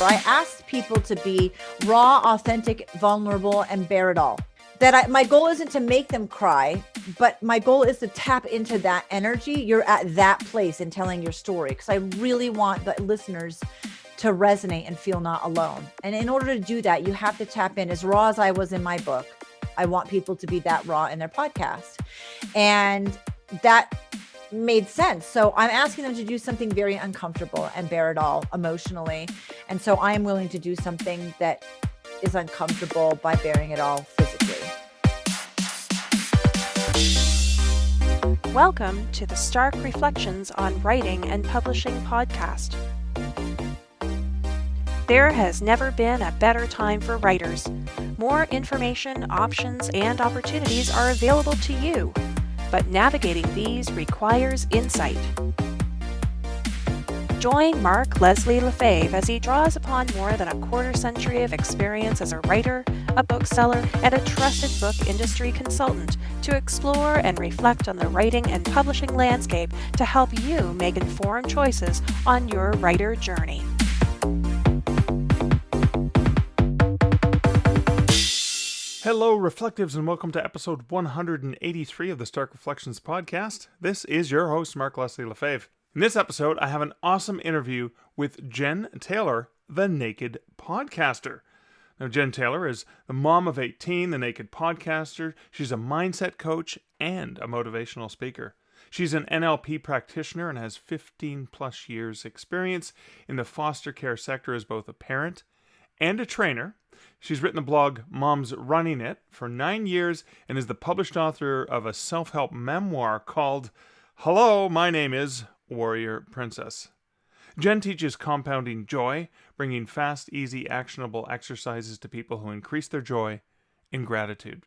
I asked people to be raw, authentic, vulnerable, and bear it all. My goal isn't to make them cry, but my goal is to tap into that energy. You're at that place in telling your story, because I really want the listeners to resonate and feel not alone. And in order to do that, you have to tap in. As raw as I was in my book, I want people to be that raw in their podcast. And that made sense. So I'm asking them to do something very uncomfortable and bear it all emotionally. And so I am willing to do something that is uncomfortable by bearing it all physically. Welcome to the Stark Reflections on Writing and Publishing podcast. There has never been a better time for writers. More information, options, and opportunities are available to you, but navigating these requires insight. Join Mark Leslie Lefebvre as he draws upon more than a quarter century of experience as a writer, a bookseller, and a trusted book industry consultant to explore and reflect on the writing and publishing landscape to help you make informed choices on your writer journey. Hello, Reflectives, and welcome to episode 183 of the Stark Reflections podcast. This is your host, Mark Leslie Lefebvre. In this episode, I have an awesome interview with Jenn Taylor, the Naked Podcaster. Now, Jenn Taylor is the mom of 18, the Naked Podcaster. She's a mindset coach and a motivational speaker. She's an NLP practitioner and has 15 plus years experience in the foster care sector as both a parent and a trainer. She's written the blog Mom's Running It for 9 years and is the published author of a self-help memoir called Hello, My Name is Warrior Princess. Jenn teaches compounding joy, bringing fast, easy, actionable exercises to people who increase their joy in gratitude.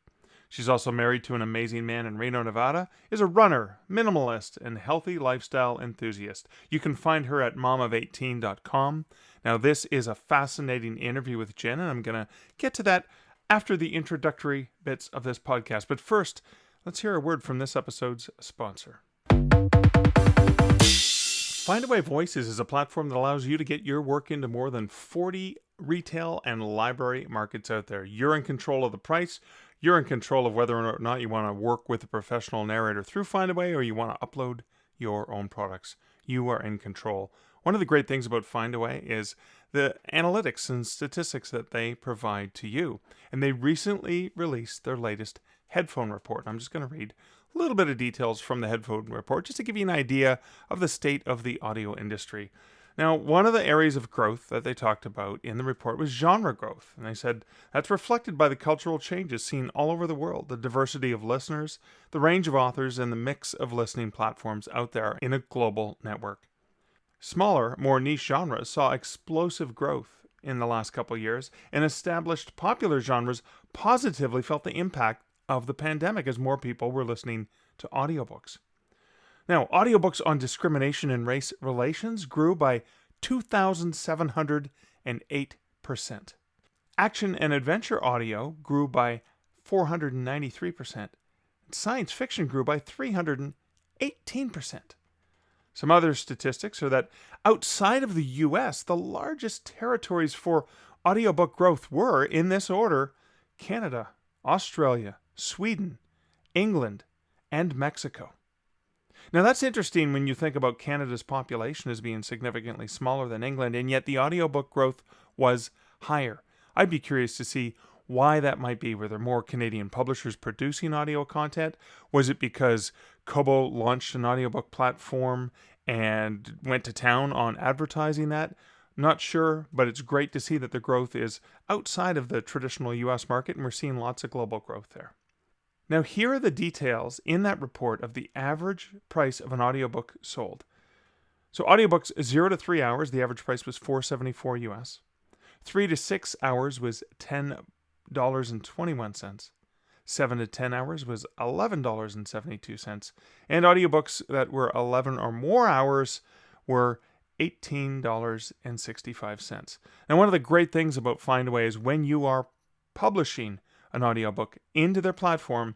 She's also married to an amazing man in Reno, Nevada, is a runner, minimalist, and healthy lifestyle enthusiast. You can find her at momof18.com. Now, this is a fascinating interview with Jenn, and I'm going to get to that after the introductory bits of this podcast. But first, let's hear a word from this episode's sponsor. Findaway Voices is a platform that allows you to get your work into more than 40 retail and library markets out there. You're in control of the price. You're in control of whether or not you want to work with a professional narrator through Findaway or you want to upload your own products. You are in control. One of the great things about Findaway is the analytics and statistics that they provide to you. And they recently released their latest headphone report. I'm just going to read a little bit of details from the headphone report just to give you an idea of the state of the audio industry. Now, one of the areas of growth that they talked about in the report was genre growth. And they said that's reflected by the cultural changes seen all over the world, the diversity of listeners, the range of authors, and the mix of listening platforms out there in a global network. Smaller, more niche genres saw explosive growth in the last couple of years, and established popular genres positively felt the impact of the pandemic as more people were listening to audiobooks. Now, audiobooks on discrimination and race relations grew by 2,708%. Action and adventure audio grew by 493%. Science fiction grew by 318%. Some other statistics are that outside of the US, the largest territories for audiobook growth were, in this order, Canada, Australia, Sweden, England, and Mexico. Now that's interesting when you think about Canada's population as being significantly smaller than England, and yet the audiobook growth was higher. I'd be curious to see why that might be. Were there more Canadian publishers producing audio content? Was it because Kobo launched an audiobook platform and went to town on advertising that? Not sure, but it's great to see that the growth is outside of the traditional US market, and we're seeing lots of global growth there. Now, here are the details in that report of the average price of an audiobook sold. So audiobooks 0 to 3 hours, the average price was $4.74 US. 3 to 6 hours was $10.21. 7 to 10 hours was $11.72. And audiobooks that were 11 or more hours were $18.65. Now, one of the great things about Findaway is when you are publishing an audiobook into their platform,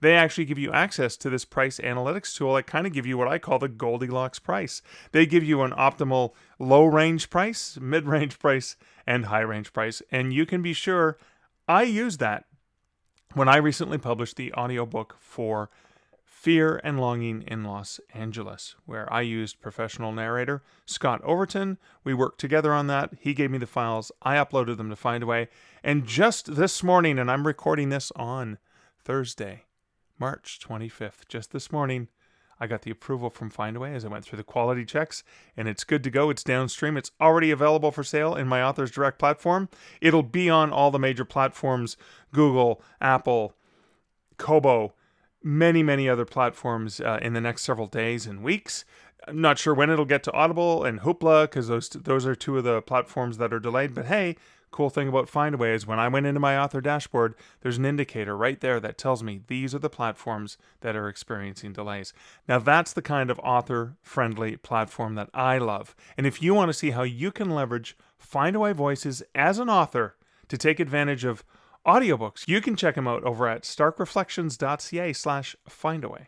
they actually give you access to this price analytics tool. That kind of give you what I call the Goldilocks price. They give you an optimal low-range price, mid-range price, and high-range price. And you can be sure I use that when I recently published the audiobook for Fear and Longing in Los Angeles, where I used professional narrator Scott Overton. We worked together on that. He gave me the files. I uploaded them to Findaway. And just this morning, and I'm recording this on Thursday, March 25th, just this morning, I got the approval from Findaway as I went through the quality checks, and it's good to go. It's downstream. It's already available for sale in my Authors Direct platform. It'll be on all the major platforms, Google, Apple, Kobo, many other platforms in the next several days and weeks. I'm not sure when it'll get to Audible and Hoopla, because those are two of the platforms that are delayed. But hey, cool thing about Findaway is when I went into my author dashboard, there's an indicator right there that tells me these are the platforms that are experiencing delays. Now that's the kind of author-friendly platform that I love. And if you want to see how you can leverage Findaway Voices as an author to take advantage of audiobooks, you can check them out over at starkreflections.ca/Findaway.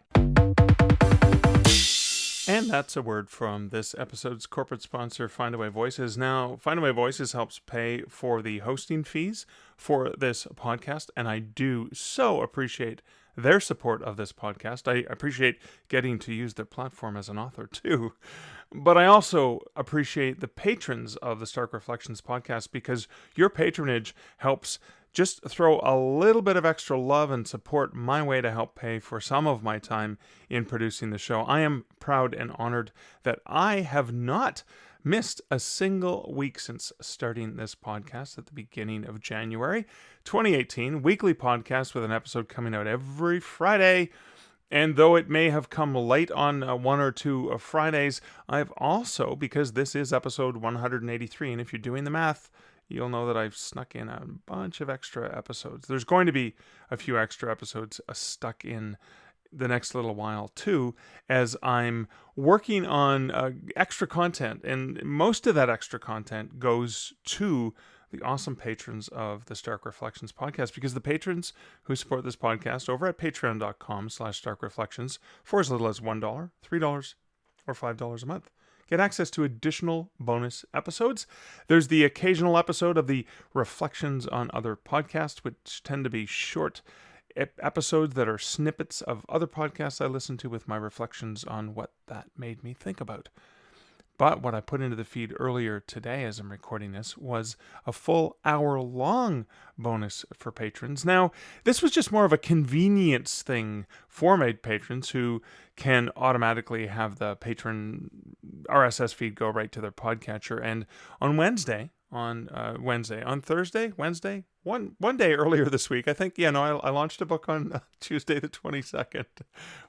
And that's a word from this episode's corporate sponsor, Findaway Voices. Now, Findaway Voices helps pay for the hosting fees for this podcast, and I do so appreciate their support of this podcast. I appreciate getting to use their platform as an author, too. But I also appreciate the patrons of the Stark Reflections podcast, because your patronage helps just throw a little bit of extra love and support my way to help pay for some of my time in producing the show. I am proud and honored that I have not missed a single week since starting this podcast at the beginning of January 2018. Weekly podcast with an episode coming out every Friday. And though it may have come late on one or two Fridays, I've also, because this is episode 183, and if you're doing the math, you'll know that I've snuck in a bunch of extra episodes. There's going to be a few extra episodes stuck in the next little while too, as I'm working on extra content. And most of that extra content goes to the awesome patrons of the Stark Reflections podcast, because the patrons who support this podcast over at patreon.com/starkreflections for as little as $1, $3, or $5 a month get access to additional bonus episodes. There's the occasional episode of the Reflections on Other podcasts, which tend to be short episodes that are snippets of other podcasts I listen to with my reflections on what that made me think about. But what I put into the feed earlier today as I'm recording this was a full hour-long bonus for patrons. Now, this was just more of a convenience thing for my patrons who can automatically have the patron RSS feed go right to their podcatcher. And on Thursday, one day earlier this week, I think, I launched a book on Tuesday the 22nd,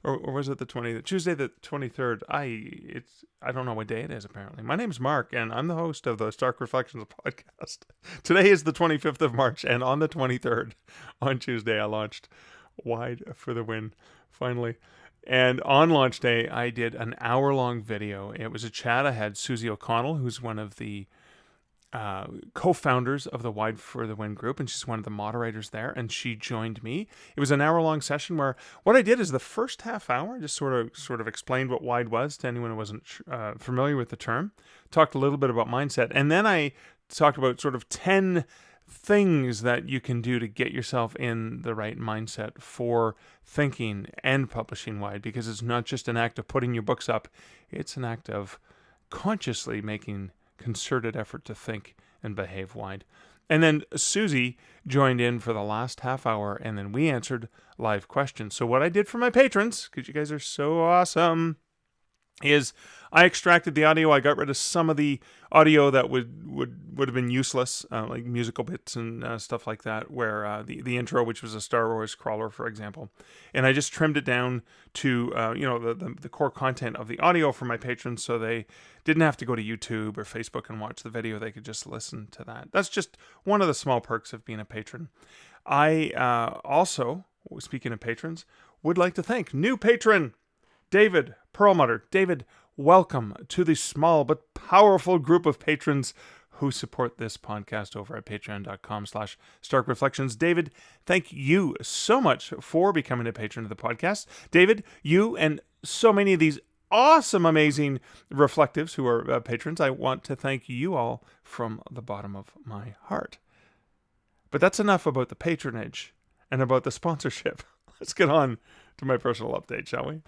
or was it the 20th? Tuesday the 23rd. I don't know what day it is, apparently. My name's Mark, and I'm the host of the Stark Reflections podcast. Today is the 25th of March, and on the 23rd, on Tuesday, I launched Wide for the Win, finally. And on launch day, I did an hour-long video. It was a chat. I had Susie O'Connell, who's one of the co-founders of the Wide for the Win group, and she's one of the moderators there, and she joined me. It was an hour-long session where what I did is the first half hour just sort of explained what Wide was to anyone who wasn't familiar with the term, talked a little bit about mindset, and then I talked about sort of 10 things that you can do to get yourself in the right mindset for thinking and publishing Wide, because it's not just an act of putting your books up, it's an act of consciously making concerted effort to think and behave wide. And then Susie joined in for the last half hour, and then we answered live questions. So what I did for my patrons, because you guys are so awesome, is I extracted the audio. I got rid of some of the audio that would have been useless, like musical bits and stuff like that, where the intro, which was a Star Wars crawler, for example. And I just trimmed it down to the core content of the audio for my patrons, so they didn't have to go to YouTube or Facebook and watch the video. They could just listen to that. That's just one of the small perks of being a patron. I also, speaking of patrons, would like to thank new patron David Perlmutter. David, welcome to the small but powerful group of patrons who support this podcast over at patreon.com/starkreflections. David, thank you so much for becoming a patron of the podcast. David, you and so many of these awesome, amazing reflectives who are patrons, I want to thank you all from the bottom of my heart. But that's enough about the patronage and about the sponsorship. Let's get on to my personal update, shall we?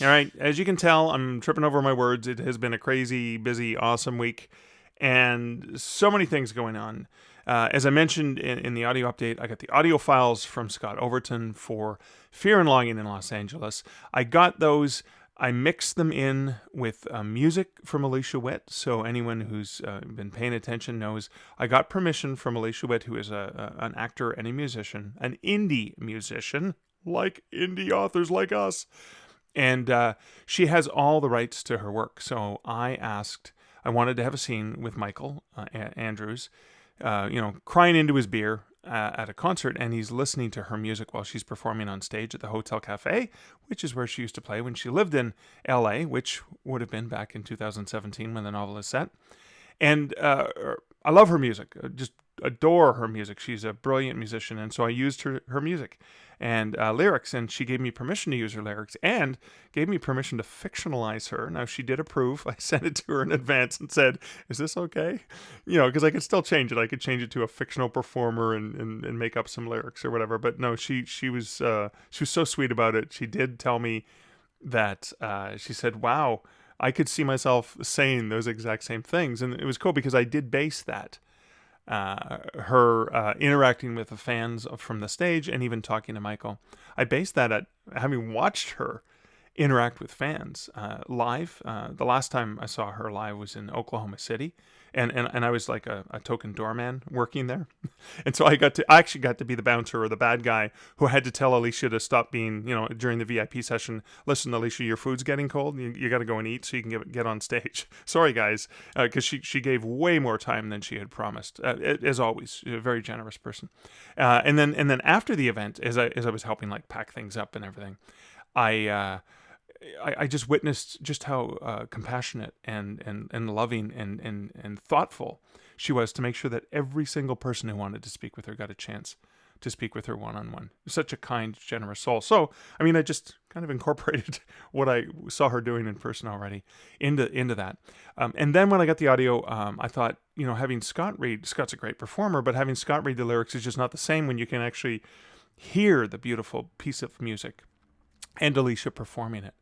All right, as you can tell, I'm tripping over my words. It has been a crazy, busy, awesome week, and so many things going on. As I mentioned in the audio update, I got the audio files from Scott Overton for Fear and Longing in Los Angeles. I got those. I mixed them in with music from Alicia Witt, so anyone who's been paying attention knows I got permission from Alicia Witt, who is an actor and a musician, an indie musician, like indie authors like us. And she has all the rights to her work. So I wanted to have a scene with Michael Andrews, crying into his beer at a concert, and he's listening to her music while she's performing on stage at the Hotel Cafe, which is where she used to play when she lived in LA, which would have been back in 2017 when the novel is set. And I love her music. I just adore her music. She's a brilliant musician, and so I used her music and lyrics, and she gave me permission to use her lyrics and gave me permission to fictionalize her. Now, she did approve. I sent it to her in advance and said, is this okay? Because I could still change it. I could change it to a fictional performer and make up some lyrics or whatever. But no, she was so sweet about it. She did tell me that she said, wow, I could see myself saying those exact same things. And it was cool because I did base that. Her interacting with the fans from the stage and even talking to Michael. I based that at having watched her interact with fans live. The last time I saw her live was in Oklahoma City, and I was like a token doorman working there. And so I actually got to be the bouncer or the bad guy who had to tell Alicia to stop being, during the VIP session, listen, Alicia, your food's getting cold. You got to go and eat so you can get on stage. Sorry, guys, because she gave way more time than she had promised. As always, a very generous person. And then after the event, as I was helping like pack things up and everything, I just witnessed just how compassionate and loving and thoughtful she was to make sure that every single person who wanted to speak with her got a chance to speak with her one-on-one. Such a kind, generous soul. So, I just kind of incorporated what I saw her doing in person already into that. And then when I got the audio, I thought, having Scott read, Scott's a great performer, but having Scott read the lyrics is just not the same when you can actually hear the beautiful piece of music and Alicia performing it.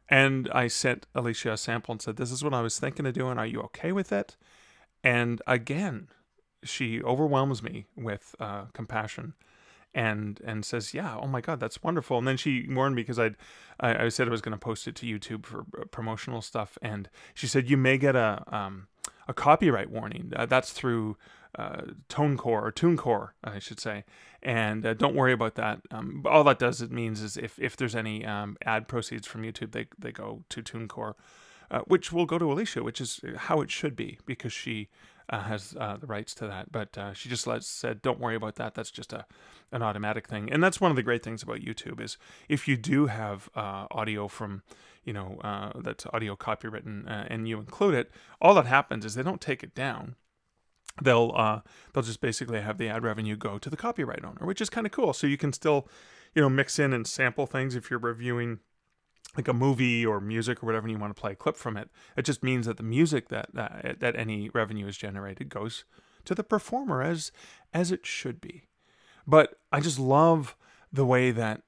And I sent Alicia a sample and said, this is what I was thinking of doing. Are you okay with it? And again, she overwhelms me with compassion and says, yeah, oh my God, that's wonderful. And then she warned me because I said I was going to post it to YouTube for promotional stuff. And she said, you may get a copyright warning. That's through TuneCore, I should say. And don't worry about that. All that means is if there's any ad proceeds from YouTube, they go to TuneCore, which will go to Alicia, which is how it should be because she has the rights to that. But she just said, don't worry about that. That's just an automatic thing. And that's one of the great things about YouTube is if you do have audio from, that's audio copywritten and you include it, all that happens is they don't take it down. They'll just basically have the ad revenue go to the copyright owner, which is kind of cool. So you can still, mix in and sample things if you're reviewing like a movie or music or whatever, and you want to play a clip from it. It just means that the music that any revenue is generated goes to the performer as it should be. But I just love the way that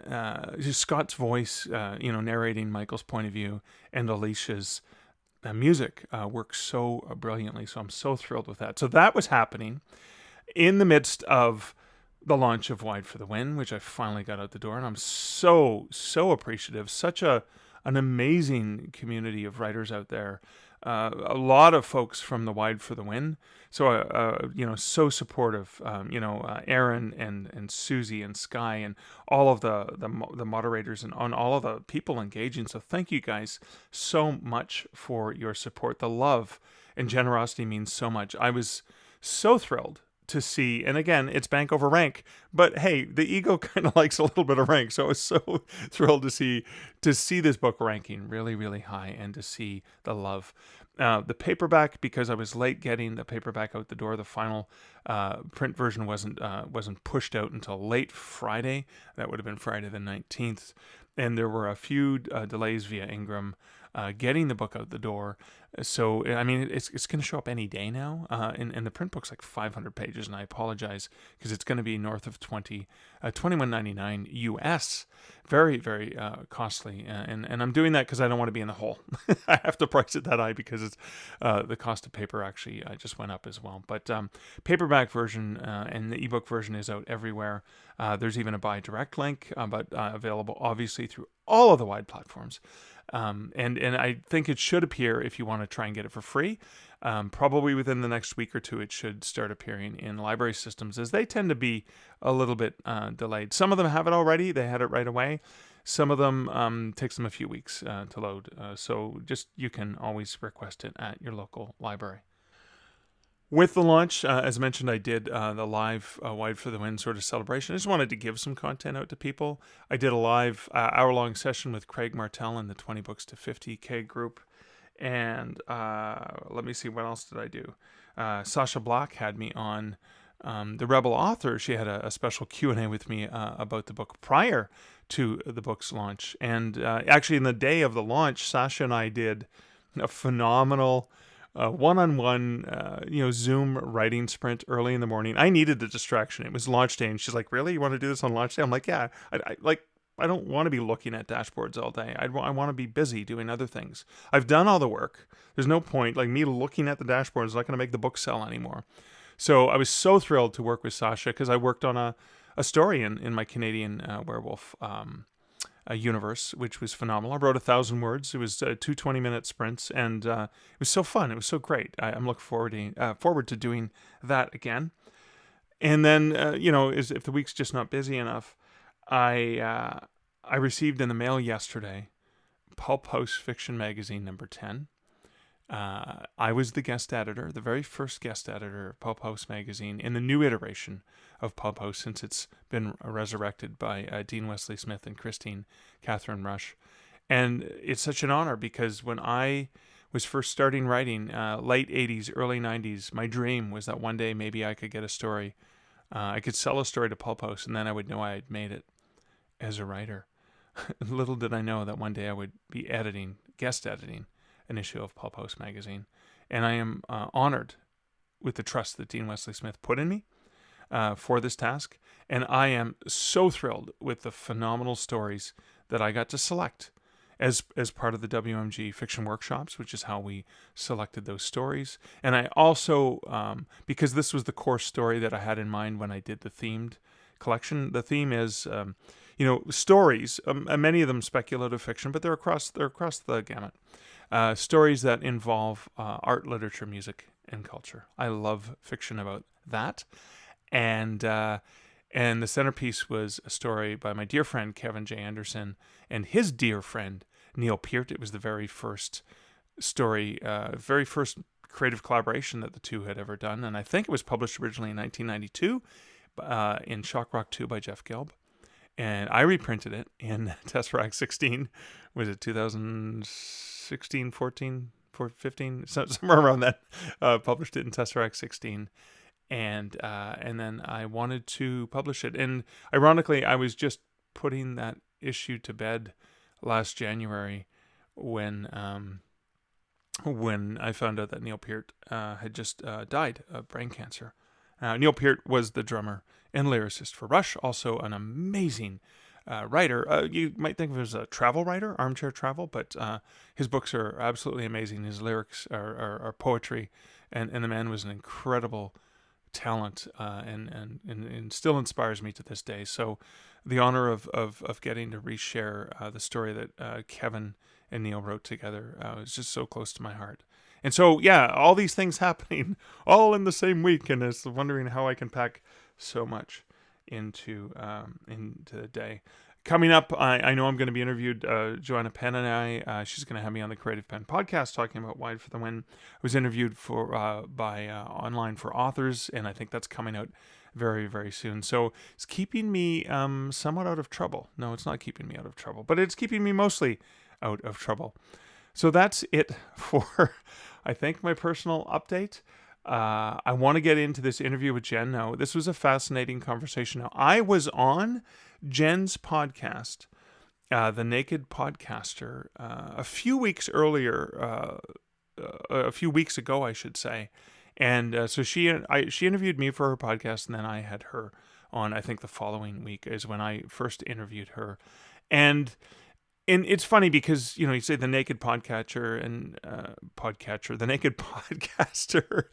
just Scott's voice, narrating Michael's point of view and Alicia's music works so brilliantly. So I'm so thrilled with that. So that was happening in the midst of the launch of Wide for the Win, which I finally got out the door. And I'm so appreciative. Such an amazing community of writers out there. A lot of folks from the Wide for the Win. So, so supportive. Aaron and Susie and Sky and all of the moderators and on all of the people engaging. So thank you guys so much for your support. The love and generosity means so much. I was so thrilled to see, and again, it's bank over rank, but hey, the ego kind of likes a little bit of rank. So I was so thrilled to see this book ranking really, really high and to see the love. The paperback, because I was late getting the paperback out the door, the final print version wasn't pushed out until late Friday. That would have been Friday the 19th. And there were a few delays via Ingram getting the book out the door. So, I mean, it's going to show up any day now. And the print book's like 500 pages, and I apologize because it's going to be north of $21.99 US. Very, very costly. And I'm doing that because I don't want to be in the hole. I have to price it that high because it's the cost of paper actually just went up as well. But paperback version and the ebook version is out everywhere. There's even a buy direct link, but available obviously through all of the wide platforms. And I think it should appear if you want to try and get it for free. Probably within the next week or two, it should start appearing in library systems, as they tend to be a little bit delayed. Some of them have it already. They had it right away. Some of them takes them a few weeks to load. So just you can always request it at your local library. With the launch, as mentioned, I did the live Wide for the Wind sort of celebration. I just wanted to give some content out to people. I did a live hour-long session with Craig Martell in the 20 Books to 50K group. And let me see, what else did I do? Sasha Block had me on the Rebel Author. She had a special Q&A with me about the book prior to the book's launch. And actually, in the day of the launch, Sasha and I did a phenomenal one-on-one, Zoom writing sprint early in the morning. I needed the distraction. It was launch day, and she's like, "Really? You want to do this on launch day?" I'm like, "Yeah. I don't want to be looking at dashboards all day. I want to be busy doing other things. I've done all the work. There's no point. Like, me looking at the dashboard is not going to make the book sell anymore." So I was so thrilled to work with Sasha because I worked on a story in my Canadian werewolf universe, which was phenomenal. I wrote 1,000 words. It was 2 20-minute sprints, and it was so fun. It was so great. I'm looking forward to doing that again. And then, if the week's just not busy enough, I received in the mail yesterday Pulphouse Fiction Magazine number 10. I was the guest editor, the very first guest editor of Pulphouse Magazine in the new iteration of Pulphouse since it's been resurrected by Dean Wesley Smith and Christine Catherine Rush. And it's such an honor because when I was first starting writing, late 80s, early 90s, my dream was that one day maybe I could get a story. I could sell a story to Pulphouse, and then I would know I had made it as a writer. Little did I know that one day I would be guest editing an issue of Pulphouse Magazine. And I am honored with the trust that Dean Wesley Smith put in me for this task. And I am so thrilled with the phenomenal stories that I got to select as part of the WMG Fiction Workshops, which is how we selected those stories. And I also, because this was the core story that I had in mind when I did the themed collection, the theme is, stories, many of them speculative fiction, but they're across the gamut. Stories that involve art, literature, music, and culture. I love fiction about that. And the centerpiece was a story by my dear friend Kevin J. Anderson and his dear friend Neil Peart. It was the very first story, very first creative collaboration that the two had ever done. And I think it was published originally in 1992 in Shock Rock 2 by Jeff Gelb. And I reprinted it in Tesseract 16. Was it 2016, 14, 15? Somewhere around that. Published it in Tesseract 16. And then I wanted to publish it. And ironically, I was just putting that issue to bed last January when I found out that Neil Peart had just died of brain cancer. Neil Peart was the drummer and lyricist for Rush, also an amazing writer. You might think of him as a travel writer, armchair travel, but his books are absolutely amazing. His lyrics are poetry, and the man was an incredible talent and still inspires me to this day. So the honor of getting to reshare the story that Kevin and Neil wrote together is just so close to my heart. And so, yeah, all these things happening all in the same week, and it's wondering how I can pack so much into the day. Coming up, I know I'm going to be interviewed. Joanna Penn and I, she's going to have me on the Creative Penn podcast talking about Wide for the Wind. I was interviewed by Online for Authors, and I think that's coming out very, very soon. So it's keeping me somewhat out of trouble. No, it's not keeping me out of trouble, but it's keeping me mostly out of trouble. So that's it for, I think, my personal update. I want to get into this interview with Jenn now. This was a fascinating conversation. Now, I was on Jenn's podcast, The Naked Podcaster, a few weeks earlier, a few weeks ago, I should say. And so she interviewed me for her podcast, and then I had her on, I think the following week is when I first interviewed her. And it's funny because, you say the naked podcatcher and the naked podcaster,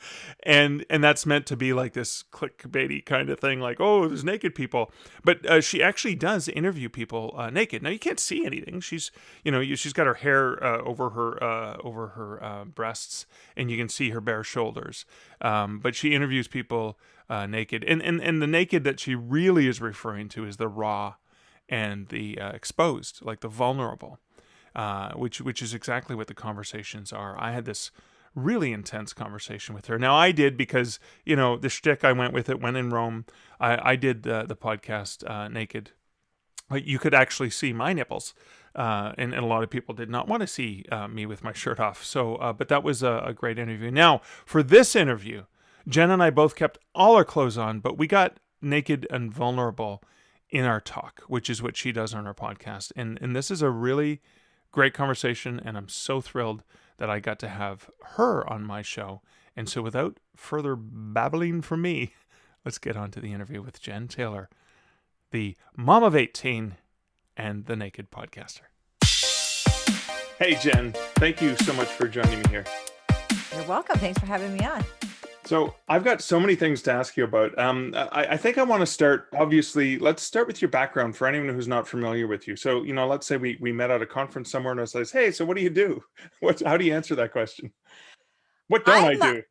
and that's meant to be like this clickbaity kind of thing, like, oh, there's naked people. But she actually does interview people naked. Now you can't see anything. She's got her hair over her breasts, and you can see her bare shoulders. But she interviews people naked, and the naked that she really is referring to is the raw and the exposed, like the vulnerable, which is exactly what the conversations are. I had this really intense conversation with her. Now I did because, the shtick I went with it when in Rome. I did the podcast naked. You could actually see my nipples, and a lot of people did not want to see me with my shirt off. So, but that was a great interview. Now, for this interview, Jenn and I both kept all our clothes on, but we got naked and vulnerable in our talk, which is what she does on her podcast. And this is a really great conversation, and I'm so thrilled that I got to have her on my show. And so without further babbling from me, let's get on to the interview with Jenn Taylor, the mom of 18 and the naked podcaster. Hey, Jenn, thank you so much for joining me here. You're welcome. Thanks for having me on. So I've got so many things to ask you about. I think I want to start, obviously, let's start with your background for anyone who's not familiar with you. So, let's say we met at a conference somewhere and I says, hey, so what do you do? How do you answer that question? What don't I do?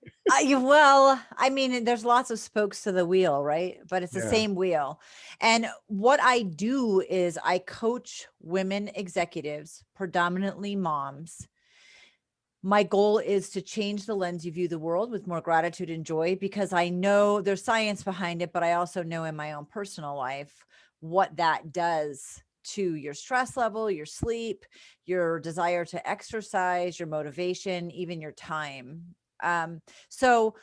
There's lots of spokes to the wheel, right? But it's the same wheel. And what I do is I coach women executives, predominantly moms. My goal is to change the lens you view the world with more gratitude and joy, because I know there's science behind it, but I also know in my own personal life what that does to your stress level, your sleep, your desire to exercise, your motivation, even your time. So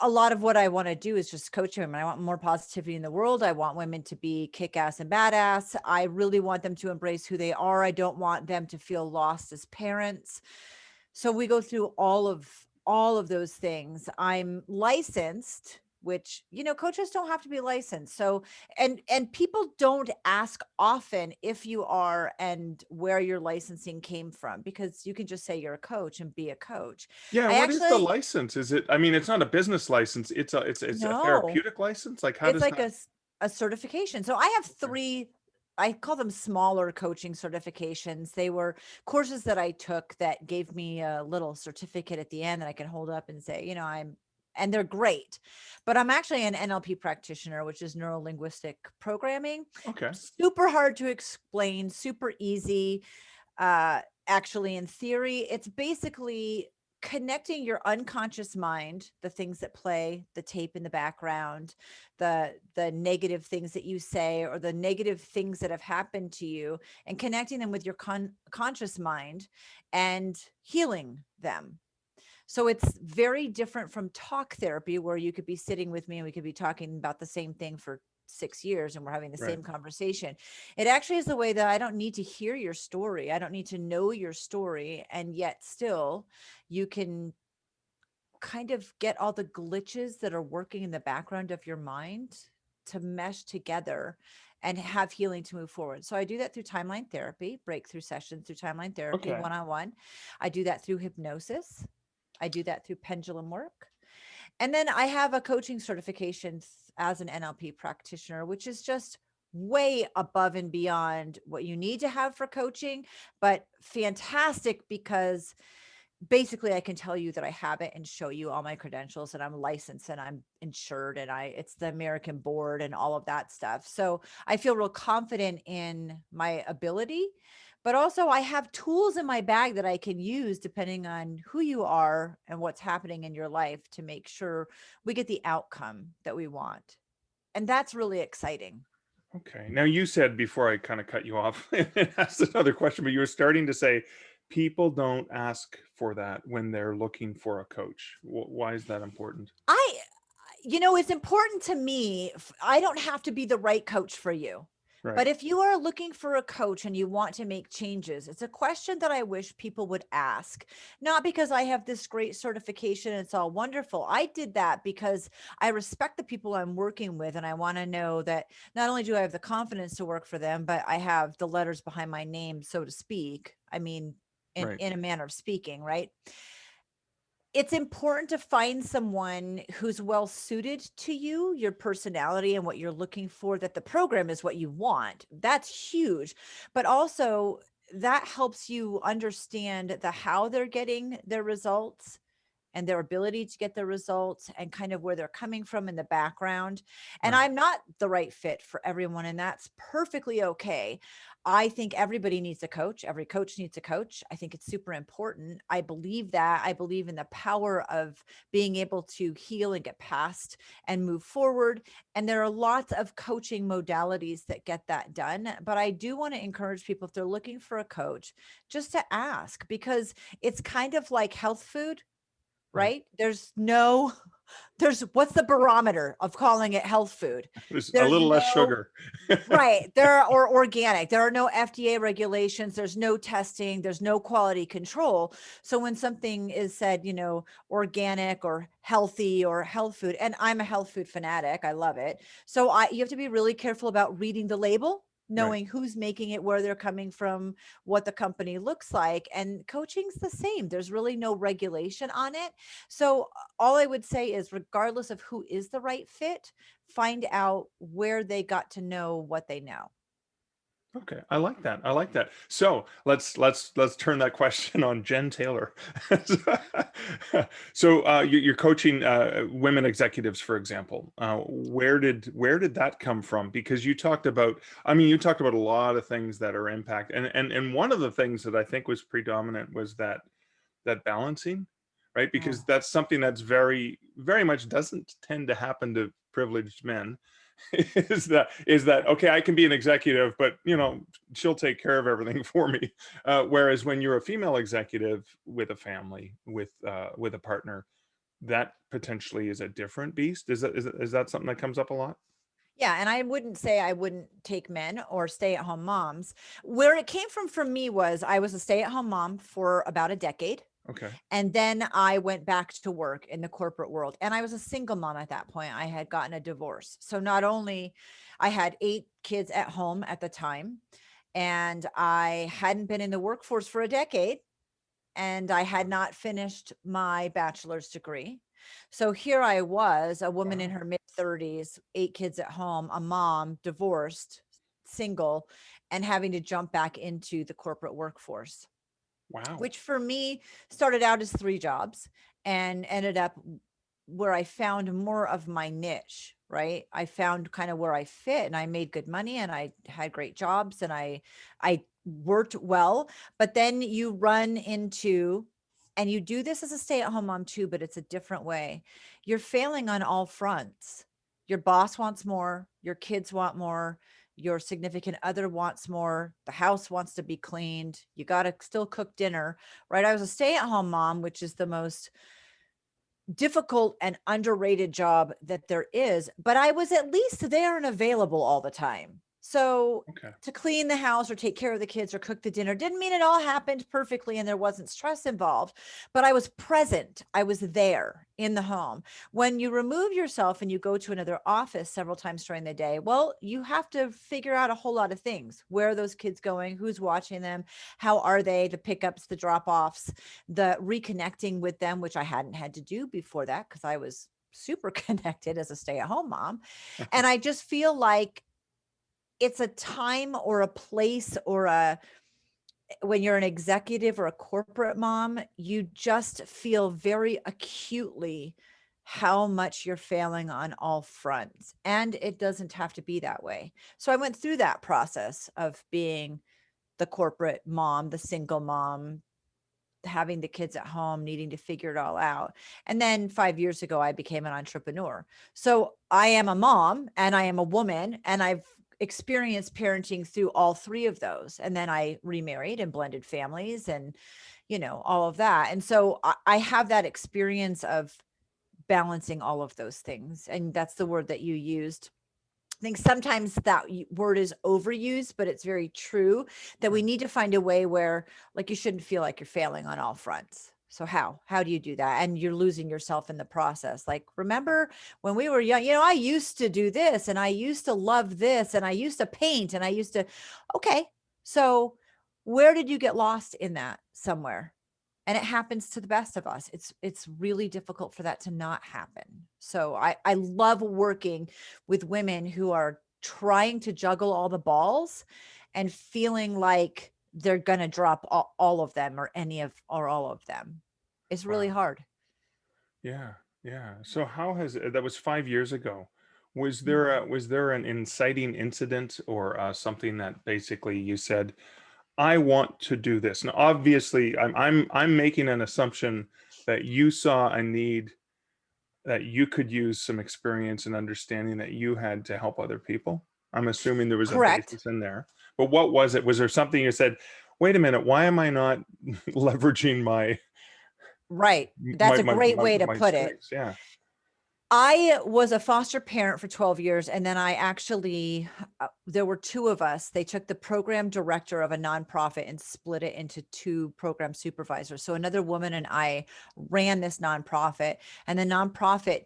a lot of what I want to do is just coach women. I want more positivity in the world. I want women to be kick-ass and badass. I really want them to embrace who they are. I don't want them to feel lost as parents. So we go through all of those things. I'm licensed, which, coaches don't have to be licensed. So, and people don't ask often if you are and where your licensing came from, because you can just say you're a coach and be a coach. Yeah. What is the license? Is it, it's not a business license. It's a therapeutic license. Like, how does like that? a certification. So I have three, I call them smaller coaching certifications. They were courses that I took that gave me a little certificate at the end that I can hold up and say, and they're great. But I'm actually an NLP practitioner, which is Neuro-Linguistic Programming. Okay. Super hard to explain, super easy. Actually, in theory, it's basically connecting your unconscious mind, the things that play, the tape in the background, the negative things that you say, or the negative things that have happened to you, and connecting them with your conscious mind and healing them. So it's very different from talk therapy, where you could be sitting with me and we could be talking about the same thing for 6 years and we're having the same conversation. It actually is the way that I don't need to hear your story. I don't need to know your story. And yet still you can kind of get all the glitches that are working in the background of your mind to mesh together and have healing to move forward. So I do that through timeline therapy, breakthrough sessions through timeline therapy, one-on-one. I do that through hypnosis. I do that through pendulum work. And then I have a coaching certification as an NLP practitioner, which is just way above and beyond what you need to have for coaching, but fantastic because basically I can tell you that I have it and show you all my credentials, and I'm licensed and I'm insured, and it's the American board and all of that stuff. So I feel real confident in my ability, but also I have tools in my bag that I can use depending on who you are and what's happening in your life to make sure we get the outcome that we want. And that's really exciting. Okay. Now, you said before I kind of cut you off and asked another question, but you were starting to say people don't ask for that when they're looking for a coach? Why is that important? I, it's important to me. I don't have to be the right coach for you. Right. But if you are looking for a coach and you want to make changes, it's a question that I wish people would ask. Not because I have this great certification and it's all wonderful. I did that because I respect the people I'm working with. And I want to know that not only do I have the confidence to work for them, but I have the letters behind my name, so to speak. I mean, Right. in a manner of speaking, right? It's important to find someone who's well suited to you, your personality, and what you're looking for, that the program is what you want. That's huge. But also, that helps you understand the how they're getting their results and their ability to get the results and kind of where they're coming from in the background. And Right. I'm not the right fit for everyone, and that's perfectly okay. I think everybody needs a coach. Every coach needs a coach. I think it's super important. I believe that. I believe in the power of being able to heal and get past and move forward. And there are lots of coaching modalities that get that done. But I do want to encourage people, if they're looking for a coach, just to ask, because it's kind of like health food, Right. right? There's what's the barometer of calling it health food? There's a There's little less no, sugar. right. Or organic. There are no FDA regulations. There's no testing. There's no quality control. So when something is said, organic or healthy or health food, and I'm a health food fanatic, I love it. So you have to be really careful about reading the label, Right. knowing who's making it, where they're coming from, what the company looks like. And coaching's the same. There's really no regulation on it. So all I would say is, regardless of who is the right fit, find out where they got to know what they know. Okay, I like that. I like that. So let's turn that question on Jenn Taylor. So you're coaching women executives, for example. Where did that come from? Because you talked about, I mean, you talked about a lot of things that are impact, and one of the things that I think was predominant was that balancing, right? Because Oh, that's something that's very very much doesn't tend to happen to privileged men. Is that okay? I can be an executive, but she'll take care of everything for me. Whereas when you're a female executive with a family, with a partner, that potentially is a different beast. Is that something that comes up a lot? yeah. And I wouldn't say I wouldn't take men or stay at home moms. Where it came from for me was, I was a stay at home mom for about a decade. Okay. And then I went back to work in the corporate world. And I was a single mom at that point. I had gotten a divorce. So not only I had 8 kids at home at the time, and I hadn't been in the workforce for a decade, and I had not finished my bachelor's degree. So here I was, a woman in Wow. her mid 30s, 8 kids at home, a mom, divorced, single, and having to jump back into the corporate workforce, Wow. which for me started out as 3 jobs and ended up where I found more of my niche, right? I found kind of where I fit, and I made good money, and I had great jobs, and I worked well. But then you run into, and you do this as a stay-at-home mom too, but it's a different way. You're failing on all fronts. Your boss wants more, your kids want more, your significant other wants more, the house wants to be cleaned, you got to still cook dinner, right? I was a stay-at-home mom, which is the most difficult and underrated job that there is, but I was at least there and available all the time. So Okay. to clean the house or take care of the kids or cook the dinner didn't mean it all happened perfectly and there wasn't stress involved, but I was present. I was there in the home. When you remove yourself and you go to another office several times during the day, well, you have to figure out a whole lot of things. Where are those kids going? Who's watching them? How are they? The pickups, the drop-offs, the reconnecting with them, which I hadn't had to do before that because I was super connected as a stay-at-home mom. And I just feel like it's a time or a place or when you're an executive or a corporate mom, you just feel very acutely how much you're failing on all fronts. And it doesn't have to be that way. So I went through that process of being the corporate mom, the single mom, having the kids at home, needing to figure it all out. And then 5 years ago, I became an entrepreneur. So I am a mom and I am a woman, and I've experienced parenting through all three of those. And then I remarried and blended families and, all of that. And so I have that experience of balancing all of those things. And that's the word that you used. I think sometimes that word is overused, but it's very true that we need to find a way where, like, you shouldn't feel like you're failing on all fronts. So how do you do that? And you're losing yourself in the process. Like, remember when we were young, I used to do this and I used to love this and I used to paint and okay. So where did you get lost in that somewhere? And it happens to the best of us. It's really difficult for that to not happen. So I love working with women who are trying to juggle all the balls and feeling like they're going to drop all of them or all of them. It's really Wow. hard. Yeah. Yeah. So how has that was 5 years ago? Was there an inciting incident or something that basically you said, I want to do this? Now, obviously, I'm making an assumption that you saw a need, that you could use some experience and understanding that you had to help other people. I'm assuming there was a Correct. basis in there. But what was it? Was there something you said, wait a minute, why am I not leveraging my Right. my That's a my great my, way to my put it. strengths? Yeah. I was a foster parent for 12 years. And then I actually, there were two of us. They took the program director of a nonprofit and split it into two program supervisors. So another woman and I ran this nonprofit, and the nonprofit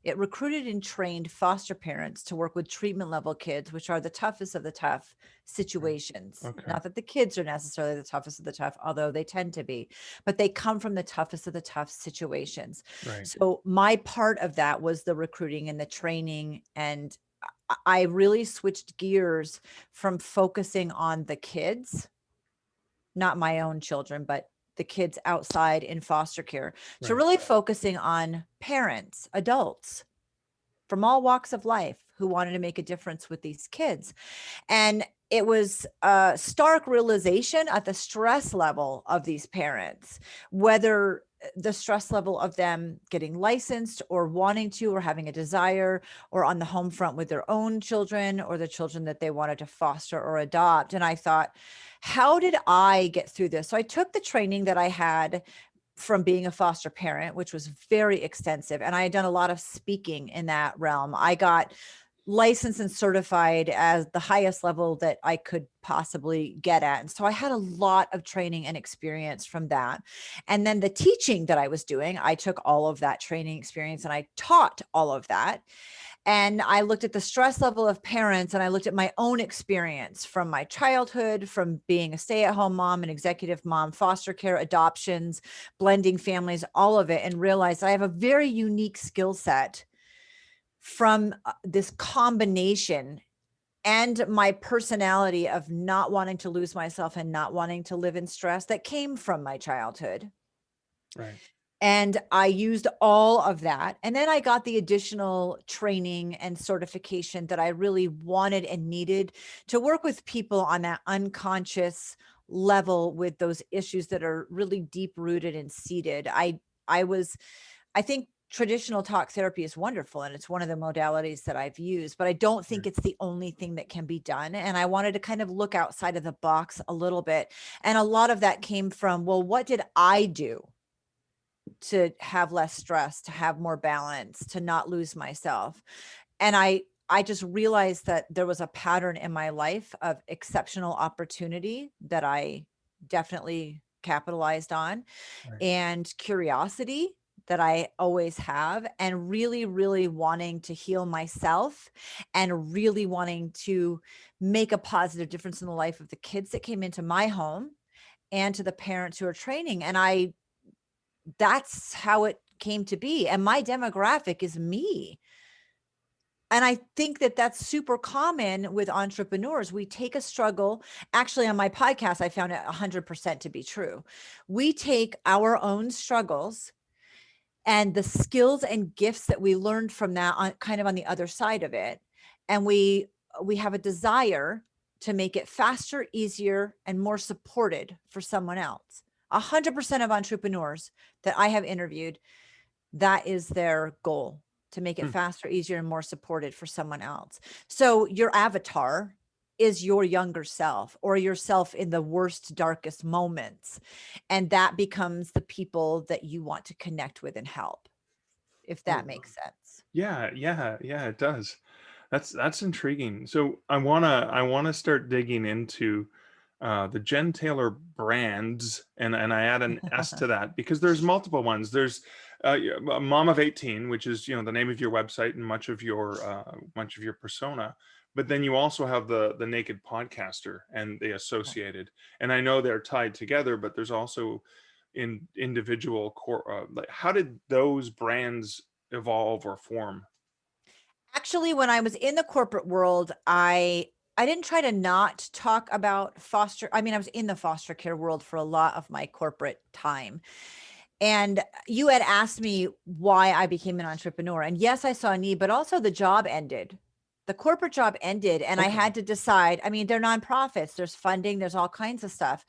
it recruited and trained foster parents to work with treatment level kids, which are the toughest of the tough situations. Okay. Not that the kids are necessarily the toughest of the tough, although they tend to be, but they come from the toughest of the tough situations. Right. So my part of that was the recruiting and the training. And I really switched gears from focusing on the kids, not my own children, but the kids outside in foster care, to Right. really focusing on parents, adults from all walks of life who wanted to make a difference with these kids. And it was a stark realization at the stress level of these parents, whether the stress level of them getting licensed or wanting to, or having a desire, or on the home front with their own children or the children that they wanted to foster or adopt. And I thought, how did I get through this? So I took the training that I had from being a foster parent, which was very extensive. And I had done a lot of speaking in that realm. I got licensed and certified as the highest level that I could possibly get at. And so I had a lot of training and experience from that. And then the teaching that I was doing, I took all of that training experience and I taught all of that. And I looked at the stress level of parents, and I looked at my own experience from my childhood, from being a stay-at-home mom, an executive mom, foster care, adoptions, blending families, all of it, and realized I have a very unique skill set from this combination and my personality of not wanting to lose myself and not wanting to live in stress that came from my childhood. Right. And I used all of that. And then I got the additional training and certification that I really wanted and needed to work with people on that unconscious level with those issues that are really deep rooted and seated. I think traditional talk therapy is wonderful, and it's one of the modalities that I've used, but I don't think it's the only thing that can be done. And I wanted to kind of look outside of the box a little bit. And a lot of that came from, well, what did I do to have less stress, to have more balance, to not lose myself? And I just realized that there was a pattern in my life of exceptional opportunity that I definitely capitalized on, Right. and curiosity that I always have, and really, really wanting to heal myself and really wanting to make a positive difference in the life of the kids that came into my home and to the parents who are training. And that's how it came to be. And my demographic is me. And I think that that's super common with entrepreneurs. We take a struggle. Actually, on my podcast, I found it 100% to be true. We take our own struggles and the skills and gifts that we learned from that on kind of on the other side of it. And we have a desire to make it faster, easier, and more supported for someone else. 100% of entrepreneurs that I have interviewed, that is their goal, to make it Hmm. faster, easier, and more supported for someone else. So your avatar is your younger self, or yourself in the worst, darkest moments. And that becomes the people that you want to connect with and help, if Oh, that wow. makes sense. Yeah, it does. That's intriguing. So I wanna start digging into the Jenn Taylor brands, and I add an S to that because there's multiple ones. There's a Mom of 18, which is the name of your website and much of your persona. But then you also have the Naked Podcaster and the associated, and I know they're tied together, but there's also in individual core. Like, how did those brands evolve or form? Actually, when I was in the corporate world, I didn't try to not talk about foster. I mean, I was in the foster care world for a lot of my corporate time. And you had asked me why I became an entrepreneur. And yes, I saw a need, but also the job ended. The corporate job ended, and I Okay. had to decide. I mean, they're nonprofits, there's funding, there's all kinds of stuff.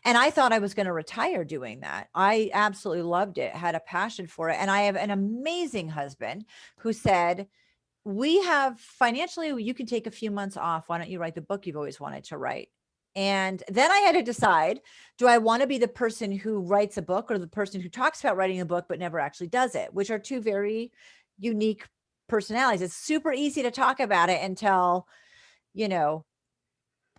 And I thought I was going to retire doing that. I absolutely loved it, had a passion for it. And I have an amazing husband who said, we have financially, you can take a few months off. Why don't you write the book you've always wanted to write? And then I had to decide, do I want to be the person who writes a book or the person who talks about writing a book but never actually does it, which are two very unique personalities. It's super easy to talk about it until, you know,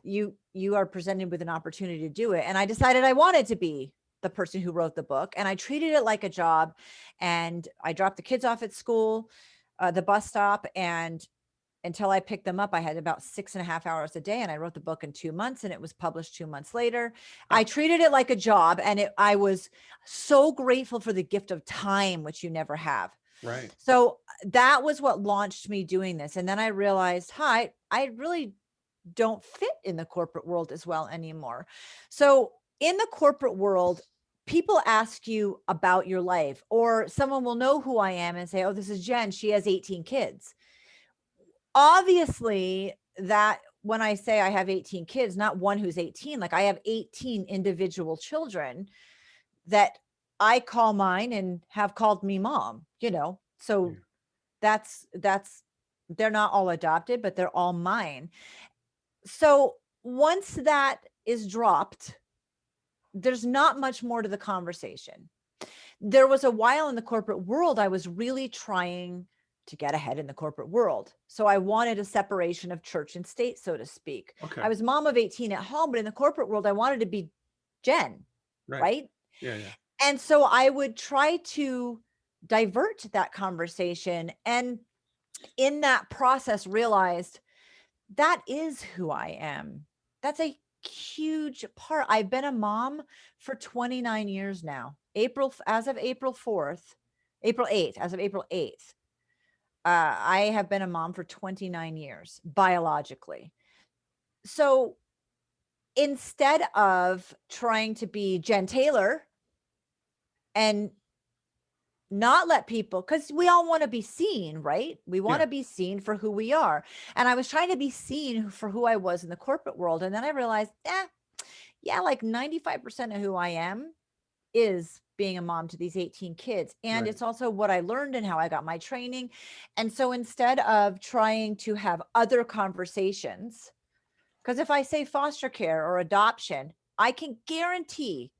you are presented with an opportunity to do it. And I decided I wanted to be the person who wrote the book, and I treated it like a job. And I dropped the kids off at school, the bus stop, and until I picked them up, I had about 6.5 hours a day, and I wrote the book in 2 months, and it was published 2 months later. I treated it like a job, and I was so grateful for the gift of time, which you never have. Right. So that was what launched me doing this. And then I realized, hi, I really don't fit in the corporate world as well anymore. So in the corporate world, people ask you about your life, or someone will know who I am and say, oh, this is Jenn. She has 18 kids. Obviously, that when I say I have 18 kids, not one who's 18, like I have 18 individual children that I call mine and have called me mom, So Yeah. that's they're not all adopted, but they're all mine. So once that is dropped, there's not much more to the conversation. There was a while in the corporate world, I was really trying to get ahead in the corporate world. So I wanted a separation of church and state, so to speak. Okay. I was mom of 18 at home, but in the corporate world, I wanted to be Jenn, Right. right? Yeah. And so I would try to divert that conversation. And in that process, realized that is who I am. That's a huge part. I've been a mom for 29 years now. As of April 4th, April 8th, as of April 8th, I have been a mom for 29 years biologically. So instead of trying to be Jenn Taylor and not let people, because we all want to be seen, right? We want Yeah. to be seen for who we are. And I was trying to be seen for who I was in the corporate world. And then I realized, yeah, like 95% of who I am is being a mom to these 18 kids. And Right. it's also what I learned and how I got my training. And so instead of trying to have other conversations, because if I say foster care or adoption, I can guarantee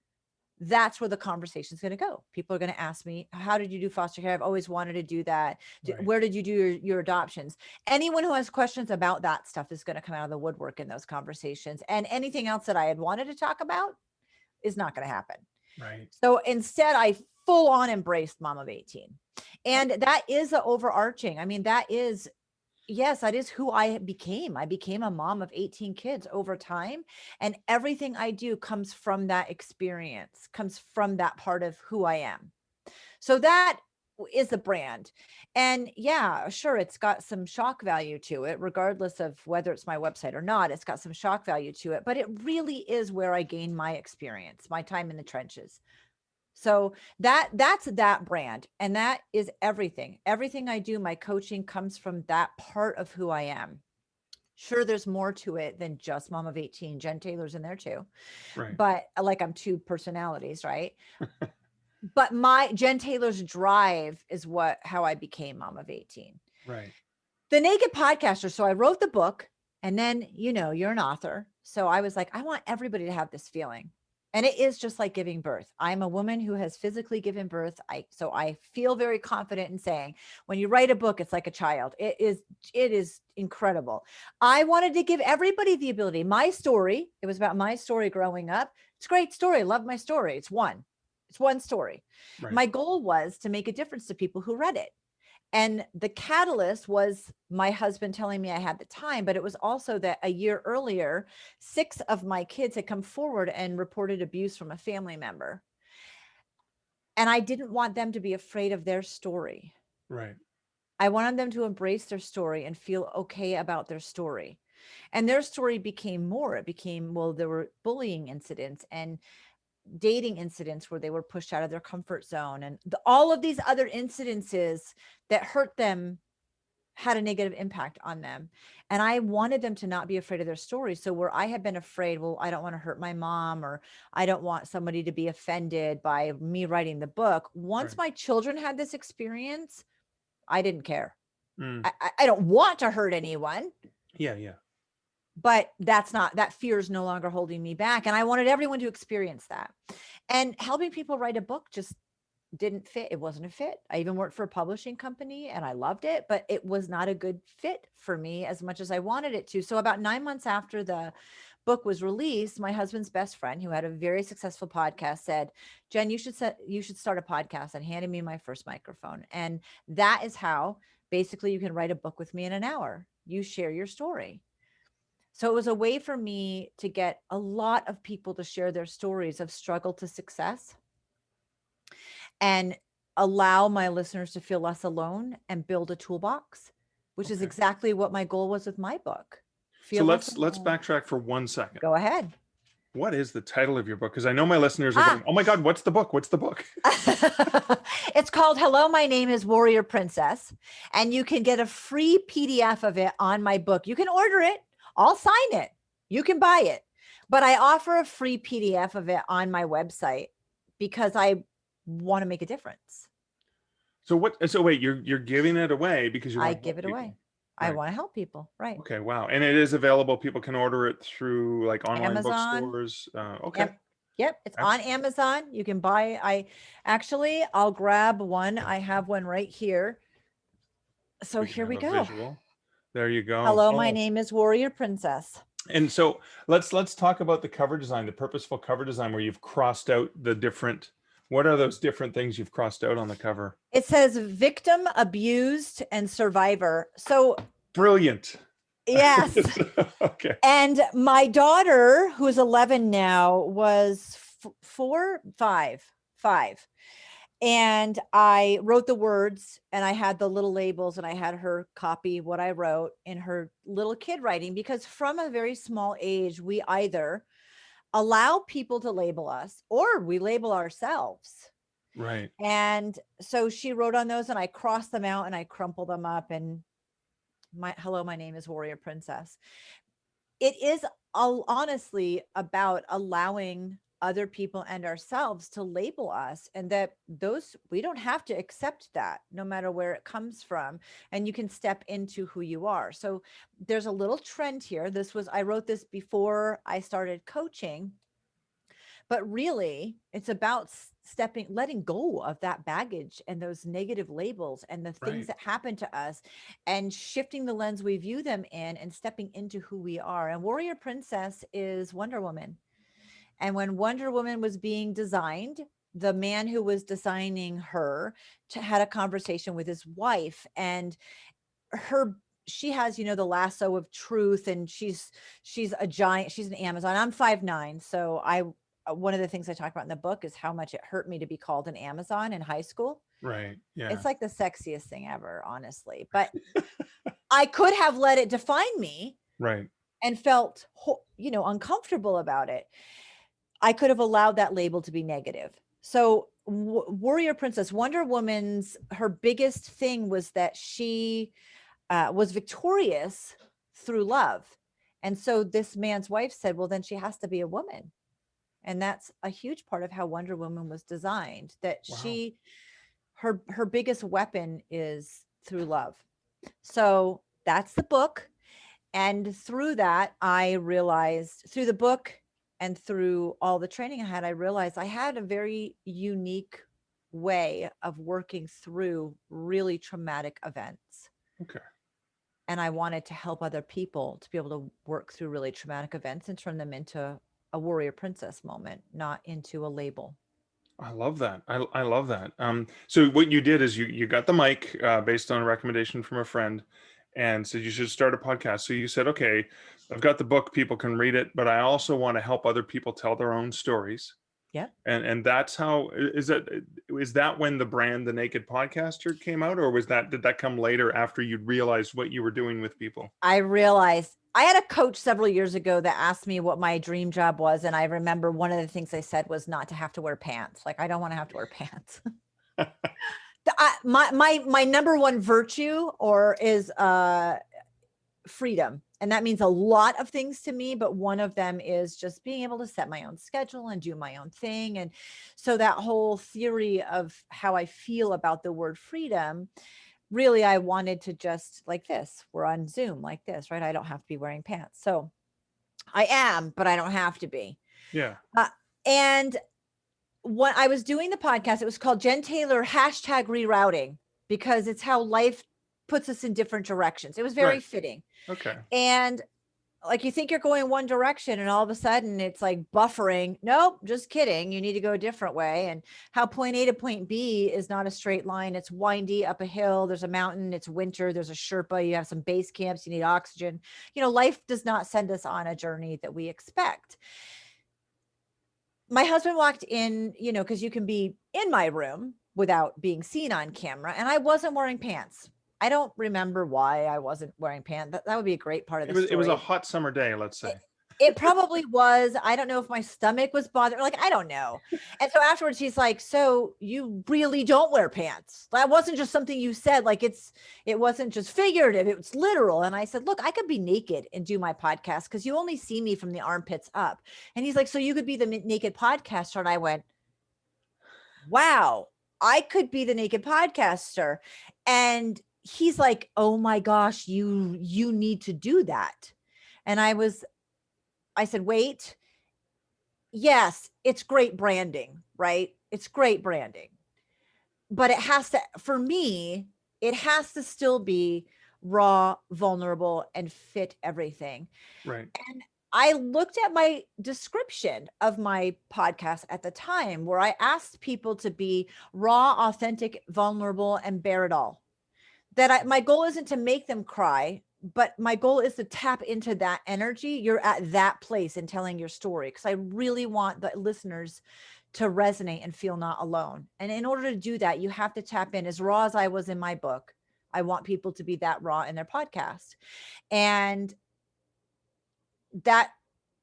that's where the conversation is going to go. People are going to ask me, how did you do foster care? I've always wanted to do that. Right. Where did you do your adoptions? Anyone who has questions about that stuff is going to come out of the woodwork in those conversations. And anything else that I had wanted to talk about is not going to happen. Right. So instead, I full on embraced Mom of 18. And that is the overarching. I mean, yes, that is who I became. I became a mom of 18 kids over time. And everything I do comes from that experience, comes from that part of who I am. So that is the brand. And yeah, sure, it's got some shock value to it, regardless of whether it's my website or not. It's got some shock value to it, but it really is where I gain my experience, my time in the trenches. So that's that brand, and that is everything. Everything I do, my coaching comes from that part of who I am. Sure, there's more to it than just Mom of 18. Jenn Taylor's in there too. Right. But like I'm two personalities, right? but my Jenn Taylor's drive is how I became mom of 18. Right. The Naked Podcaster. So I wrote the book, and then, you're an author. So I was like, I want everybody to have this feeling. And it is just like giving birth. I'm a woman who has physically given birth. So I feel very confident in saying, when you write a book, it's like a child. It is incredible. I wanted to give everybody the ability. My story, it was about my story growing up. It's a great story. I love my story. It's one story. Right. My goal was to make a difference to people who read it. And the catalyst was my husband telling me I had the time, but it was also that a year earlier, 6 of my kids had come forward and reported abuse from a family member. And I didn't want them to be afraid of their story. Right. I wanted them to embrace their story and feel okay about their story. And their story became more. It became, well, there were bullying incidents and dating incidents where they were pushed out of their comfort zone, and all of these other incidences that hurt them had a negative impact on them. And I wanted them to not be afraid of their story. So where I had been afraid, well, I don't want to hurt my mom, or I don't want somebody to be offended by me writing the book. Once Right. my children had this experience, I didn't care. Mm. I don't want to hurt anyone. Yeah. Yeah. But that fear is no longer holding me back. And I wanted everyone to experience that. And helping people write a book just didn't fit. It wasn't a fit. I even worked for a publishing company and I loved it, but it was not a good fit for me as much as I wanted it to. So about 9 months after the book was released, my husband's best friend, who had a very successful podcast, said, Jenn, you should start a podcast, and handed me my first microphone. And that is how basically you can write a book with me in an hour. You share your story. So it was a way for me to get a lot of people to share their stories of struggle to success and allow my listeners to feel less alone and build a toolbox, which is Okay. exactly what my goal was with my book. So let's backtrack for 1 second. Go ahead. What is the title of your book? Because I know my listeners are going, oh my God, what's the book? What's the book? It's called Hello, My Name is Warrior Princess. And you can get a free PDF of it on my book. You can order it. I'll sign it. You can buy it. But I offer a free PDF of it on my website because I want to make a difference. So wait, you're giving it away because you want I to give it help away. people. I Right. want to help people. Right. Okay, wow. And it is available. People can order it through like online Amazon. bookstores. Okay. Yep. It's on Amazon. You can buy it. I'll grab one. I have one right here. So We can here we have a go. visual. There you go. Hello, my name is Warrior Princess. And so let's talk about the cover design, the purposeful cover design, where you've crossed out the different. What are those different things you've crossed out on the cover? It says victim, abused, and survivor. So brilliant. Yes. Okay. And my daughter, who is 11 now, was 5. And I wrote the words, and I had the little labels, and I had her copy what I wrote in her little kid writing, because from a very small age, we either allow people to label us or we label ourselves. Right. And so she wrote on those, and I crossed them out and I crumpled them up, and hello, my name is Warrior Princess. It is honestly about allowing other people and ourselves to label us, and that we don't have to accept that no matter where it comes from, and you can step into who you are. So there's a little trend here. I wrote this before I started coaching, but really it's about letting go of that baggage and those negative labels and the things that happen to us, and shifting the lens we view them in and stepping into who we are. And Warrior Princess is Wonder Woman. And when Wonder Woman was being designed, the man who was designing her had a conversation with his wife, and she has, the lasso of truth, and she's a giant. She's an Amazon. I'm 5'9". So one of the things I talk about in the book is how much it hurt me to be called an Amazon in high school. Right. Yeah. It's like the sexiest thing ever, honestly. But I could have let it define me. Right. And felt, uncomfortable about it. I could have allowed that label to be negative. So Warrior Princess, Wonder Woman's, her biggest thing was that she was victorious through love. And so this man's wife said, well, then she has to be a woman. And that's a huge part of how Wonder Woman was designed, that Wow. her biggest weapon is through love. So that's the book. And through that, I realized, through the book and through all the training I had, I realized I had a very unique way of working through really traumatic events. Okay. And I wanted to help other people to be able to work through really traumatic events and turn them into a warrior princess moment, not into a label. I love that. I love that. So what you did is you got the mic based on a recommendation from a friend, and said you should start a podcast. So you said, okay, I've got the book, people can read it, but I also want to help other people tell their own stories. Yep. And that's how is that when the brand The Naked Podcaster came out, or did that come later after you'd realized what you were doing with people? I realized I had a coach several years ago that asked me what my dream job was. And I remember one of the things I said was not to have to wear pants. Like, I don't want to have to wear pants. My number one virtue is freedom. And that means a lot of things to me, but one of them is just being able to set my own schedule and do my own thing. And so that whole theory of how I feel about the word freedom, really, I wanted to just, like this, we're on Zoom like this, right? I don't have to be wearing pants. So I am, but I don't have to be. Yeah. And when I was doing the podcast, it was called Jenn Taylor #rerouting, because it's how life puts us in different directions. It was very Right. fitting. Okay. And like, you think you're going one direction and all of a sudden it's like buffering. Nope, just kidding. You need to go a different way. And how point A to point B is not a straight line. It's windy up a hill. There's a mountain. It's winter. There's a Sherpa. You have some base camps. You need oxygen. Life does not send us on a journey that we expect. My husband walked in, because you can be in my room without being seen on camera, and I wasn't wearing pants. I don't remember why I wasn't wearing pants. That would be a great part of the story. It was a hot summer day, let's say. It probably was. I don't know if my stomach was bothered. Like, I don't know. And so afterwards, he's like, so you really don't wear pants? That wasn't just something you said. Like, it wasn't just figurative. It was literal. And I said, look, I could be naked and do my podcast because you only see me from the armpits up. And he's like, so you could be the naked podcaster. And I went, wow, I could be the naked podcaster. And he's like, oh my gosh, you need to do that. And I said, wait, yes, it's great branding, right? It's great branding, but for me, it has to still be raw, vulnerable, and fit everything. Right. And I looked at my description of my podcast at the time, where I asked people to be raw, authentic, vulnerable, and bear it all. My goal isn't to make them cry, but my goal is to tap into that energy. You're at that place in telling your story, because I really want the listeners to resonate and feel not alone. And in order to do that, you have to tap in. As raw as I was in my book, I want people to be that raw in their podcast. And that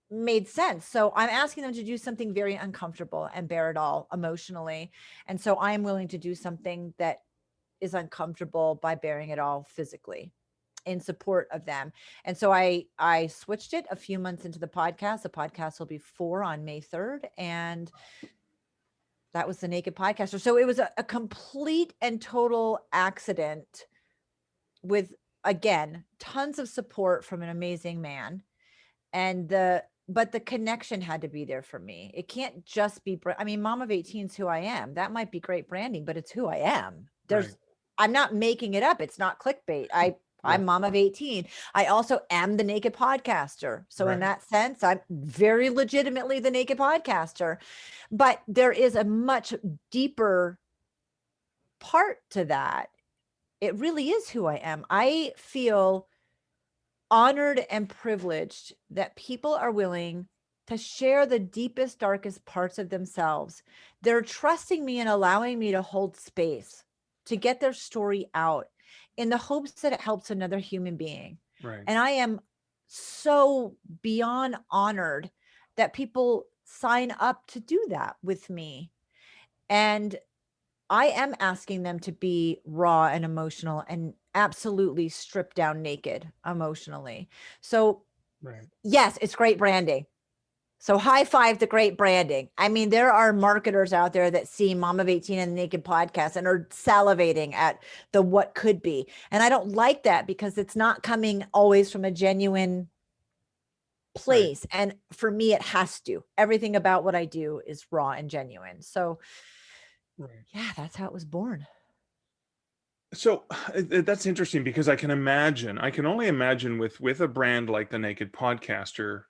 made sense. So I'm asking them to do something very uncomfortable and bear it all emotionally. And so I am willing to do something that is uncomfortable by bearing it all physically, in support of them. And so I switched it a few months into the podcast. The podcast will be 4 on May 3rd. And that was the Naked Podcaster. So it was a complete and total accident, with, again, tons of support from an amazing man. But the connection had to be there for me. It can't just be, Mom of 18 is who I am. That might be great branding, but it's who I am. Right. I'm not making it up. It's not clickbait. I'm Mom of 18. I also am the Naked Podcaster. So Right. in that sense, I'm very legitimately the Naked Podcaster. But there is a much deeper part to that. It really is who I am. I feel honored and privileged that people are willing to share the deepest, darkest parts of themselves. They're trusting me and allowing me to hold space to get their story out, in the hopes that it helps another human being. Right. And I am so beyond honored that people sign up to do that with me. And I am asking them to be raw and emotional and absolutely stripped down naked emotionally. So Right. yes, it's great branding. So high five to great branding. I mean, there are marketers out there that see Mom of 18 and the Naked Podcast and are salivating at the what could be. And I don't like that because it's not coming always from a genuine place. Right. And for me, it has to. Everything about what I do is raw and genuine. So yeah, that's how it was born. So that's interesting because I can only imagine with a brand like the Naked Podcaster,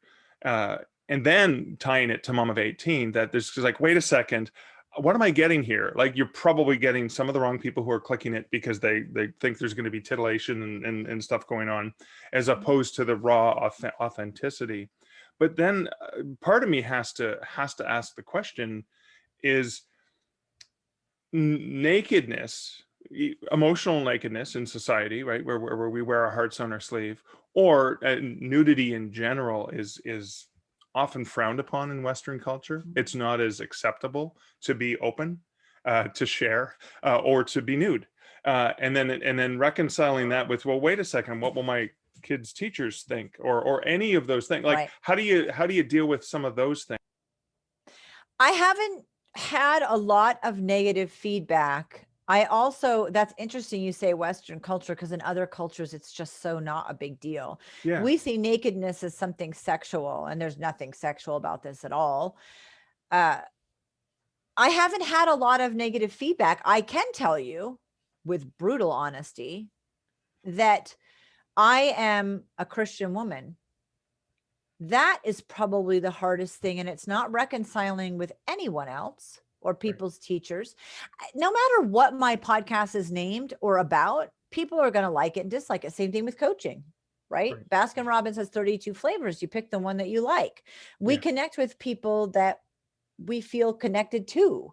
and then tying it to Mom of 18, that there's like, wait a second, what am I getting here? Like, you're probably getting some of the wrong people who are clicking it because they think there's going to be titillation and stuff going on, as opposed to the raw authenticity. But then part of me has to ask the question: is nakedness, emotional nakedness in society, right, where we wear our hearts on our sleeve, or nudity in general, is often frowned upon in Western culture? It's not as acceptable to be open, to share, or to be nude, and then reconciling that with, well, wait a second, what will my kids' teachers think, or any of those things? Like, right. How do you deal with some of those things? I haven't had a lot of negative feedback. I also, that's interesting you say Western culture, because in other cultures, it's just so not a big deal. Yeah. We see nakedness as something sexual, and there's nothing sexual about this at all. I haven't had a lot of negative feedback. I can tell you with brutal honesty that I am a Christian woman. That is probably the hardest thing. And it's not reconciling with anyone else or people's teachers. No matter what my podcast is named or about, people are going to like it and dislike it. Same thing with coaching, right? Baskin Robbins has 32 flavors. You pick the one that you like. We connect with people that we feel connected to.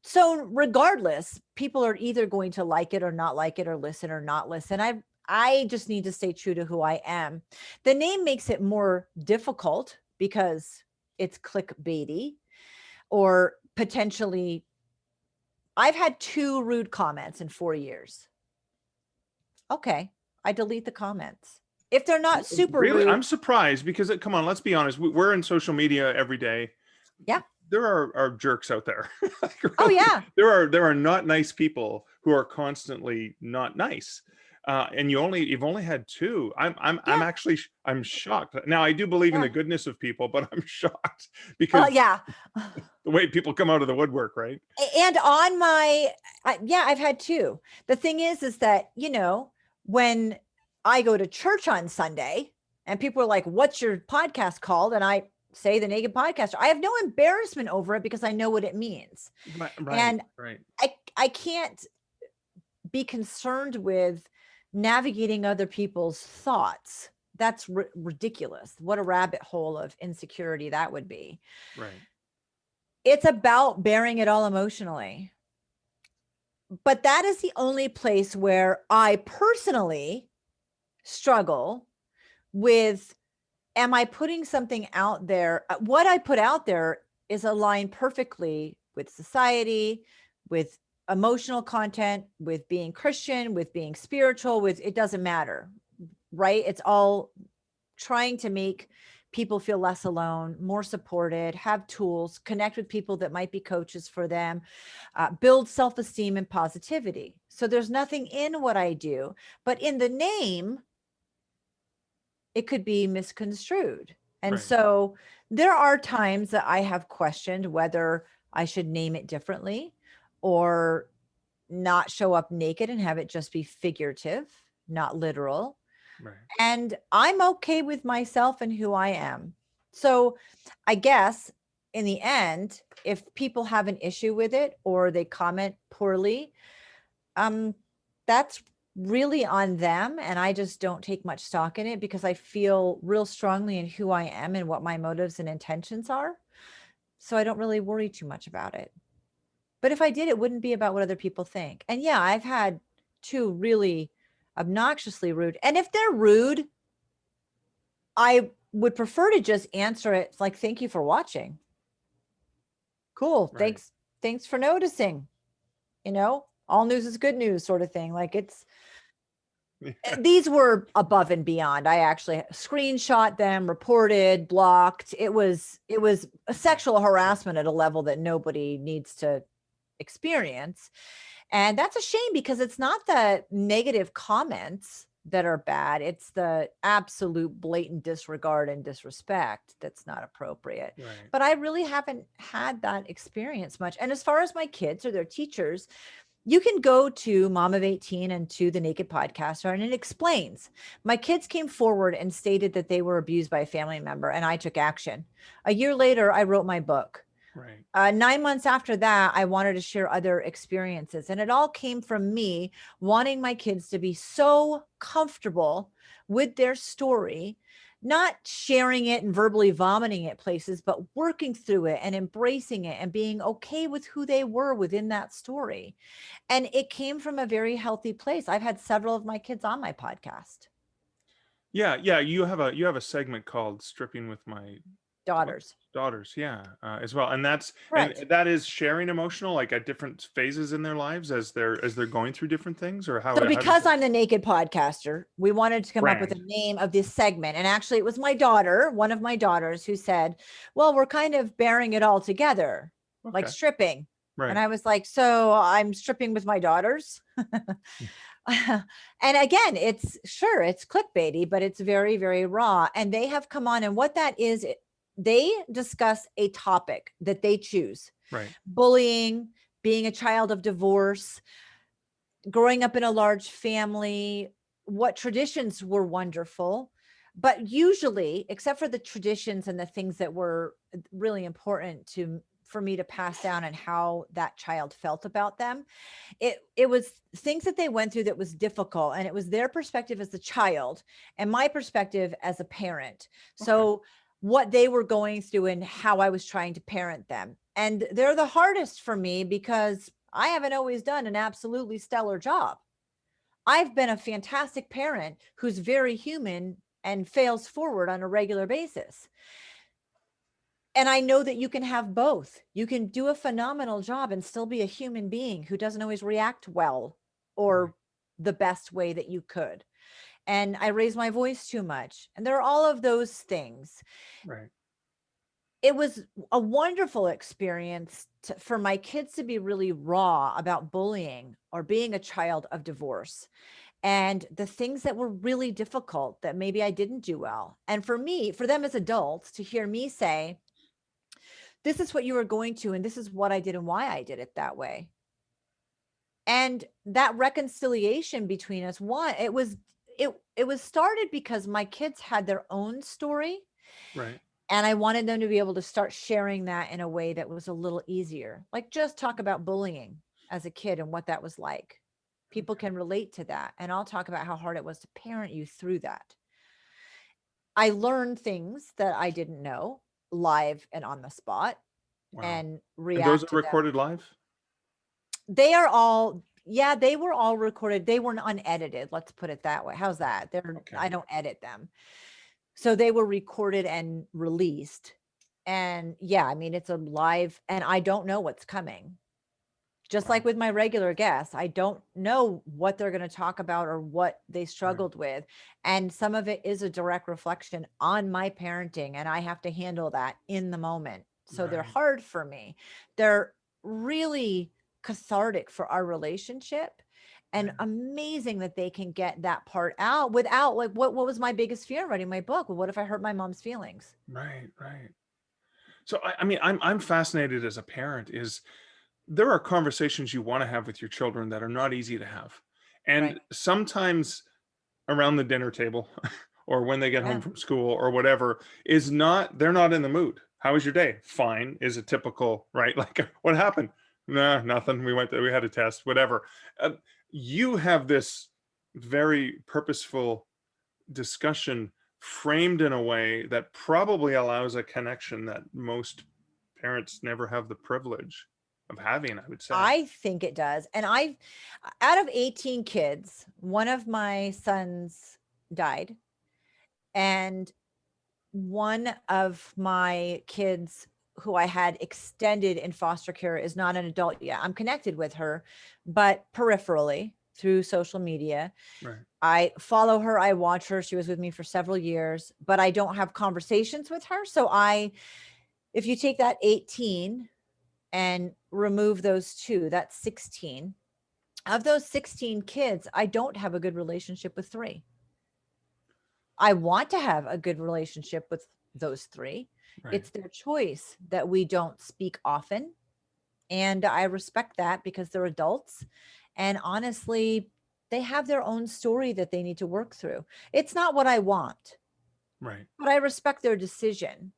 So regardless, people are either going to like it or not like it, or listen or not listen. I just need to stay true to who I am. The name makes it more difficult because it's clickbaity, or potentially, I've had 2 rude comments in 4 years. Okay, I delete the comments. If they're not super rude. I'm surprised, because come on, let's be honest. We're in social media every day. Yeah. There are jerks out there. Like, really, oh yeah. There are not nice people who are constantly not nice. And you've only had 2. I'm shocked. Now, I do believe in the goodness of people, but I'm shocked because the way people come out of the woodwork, right? And on my, I've had 2. The thing is that, when I go to church on Sunday and people are like, what's your podcast called? And I say the Naked Podcaster, I have no embarrassment over it because I know what it means. Right, and I can't be concerned with navigating other people's thoughts. That's ridiculous. What a rabbit hole of insecurity that would be. Right. It's about bearing it all emotionally. But that is the only place where I personally struggle with, am I putting something out there? What I put out there is aligned perfectly with society, with emotional content, with being Christian, with being spiritual, with, it doesn't matter, right? It's all trying to make people feel less alone, more supported, have tools, connect with people that might be coaches for them, build self-esteem and positivity. So there's nothing in what I do, but in the name, it could be misconstrued. And so there are times that I have questioned whether I should name it differently, or not show up naked and have it just be figurative, not literal. Right. And I'm okay with myself and who I am. So I guess in the end, if people have an issue with it or they comment poorly, that's really on them. And I just don't take much stock in it because I feel real strongly in who I am and what my motives and intentions are. So I don't really worry too much about it. But if I did, it wouldn't be about what other people think. And yeah, I've had 2 really obnoxiously rude. And if they're rude, I would prefer to just answer it like, thank you for watching. Cool. Right. Thanks for noticing. All news is good news, sort of thing. Like, it's. These were above and beyond. I actually screenshot them, reported, blocked. It was a sexual harassment at a level that nobody needs to experience. And that's a shame, because it's not the negative comments that are bad. It's the absolute blatant disregard and disrespect that's not appropriate. Right. But I really haven't had that experience much. And as far as my kids or their teachers, you can go to Mom of 18 and to the Naked Podcaster, and it explains. My kids came forward and stated that they were abused by a family member, and I took action. A year later, I wrote my book. Right. 9 months after that, I wanted to share other experiences. And it all came from me wanting my kids to be so comfortable with their story, not sharing it and verbally vomiting it places, but working through it and embracing it and being okay with who they were within that story. And it came from a very healthy place. I've had several of my kids on my podcast. Yeah, you have a segment called Stripping with My Daughters. Daughters, yeah, as well. And Correct. that is sharing emotional, like at different phases in their lives as they're going through different things, or how So does because it I'm the Naked Podcaster, we wanted to come up with a brand? name of this segment. And actually it was my daughter, one of my daughters, who said, well, we're kind of bearing it all together, like Okay, stripping. And right, I was like, so I'm stripping with my daughters. And again, it's clickbaity, but it's very, very raw. And they have come on, and what that is, they discuss a topic that they choose: right, bullying, being a child of divorce, growing up in a large family, what traditions were wonderful. But usually, except for the traditions and the things that were really important for me to pass down, and how that child felt about them, it was things that they went through that was difficult, and it was their perspective as a child and my perspective as a parent. okay, So what they were going through and how I was trying to parent them. And they're the hardest for me because I haven't always done an absolutely stellar job. I've been a fantastic parent who's very human and fails forward on a regular basis. And I know that you can have both. You can do a phenomenal job and still be a human being who doesn't always react well right, or the best way that you could. And I raise my voice too much. And there are all of those things. right, It was a wonderful experience for my kids to be really raw about bullying or being a child of divorce, and the things that were really difficult that maybe I didn't do well. And for them as adults, to hear me say, this is what you were going to, and this is what I did and why I did it that way. And that reconciliation between us, it was started because my kids had their own story, right, and I wanted them to be able to start sharing that in a way that was a little easier. Like, just talk about bullying as a kid and what that was like. People okay, can relate to that. And I'll talk about how hard it was to parent you through that. I learned things that I didn't know live and on the spot, wow. and And those are react to them. recorded live? They are all, yeah, they were all recorded. They weren't unedited. Let's put it that way. How's that? Okay, I don't edit them. So they were recorded and released. And yeah, I mean, it's a live, and I don't know what's coming. Just wow, like with my regular guests, I don't know what they're going to talk about or what they right, struggled with. And some of it is a direct reflection on my parenting, and I have to handle that in the moment. So they're right, hard for me. They're really cathartic for our relationship, and right, amazing that they can get that part out without, like, what was my biggest fear in writing my book? Well, what if I hurt my mom's feelings? right, right. So I mean, I'm fascinated as a parent. Is there are conversations you want to have with your children that are not easy to have, Right. and sometimes around the dinner table or when they get home Yeah. from school or whatever is not, they're not in the mood. How was your day? Fine is a typical, right? Like, what happened? Nah, nothing. We had a test, whatever. You have this very purposeful discussion framed in a way that probably allows a connection that most parents never have the privilege of having, I would say. I think it does. And out of 18 kids, one of my sons died. And one of my kids who I had extended in foster care is not an adult yet. I'm connected with her, but peripherally. through social media. Right. I follow her. I watch her. She was with me for several years, but I don't have conversations with her. So if you take that 18 and remove those two, that's 16. Of those 16 kids, I don't have a good relationship with 3. I want to have a good relationship with those 3. Right. It's their choice that we don't speak often. And I respect that because they're adults. And honestly, they have their own story that they need to work through. It's not what I want, Right. but I respect their decision.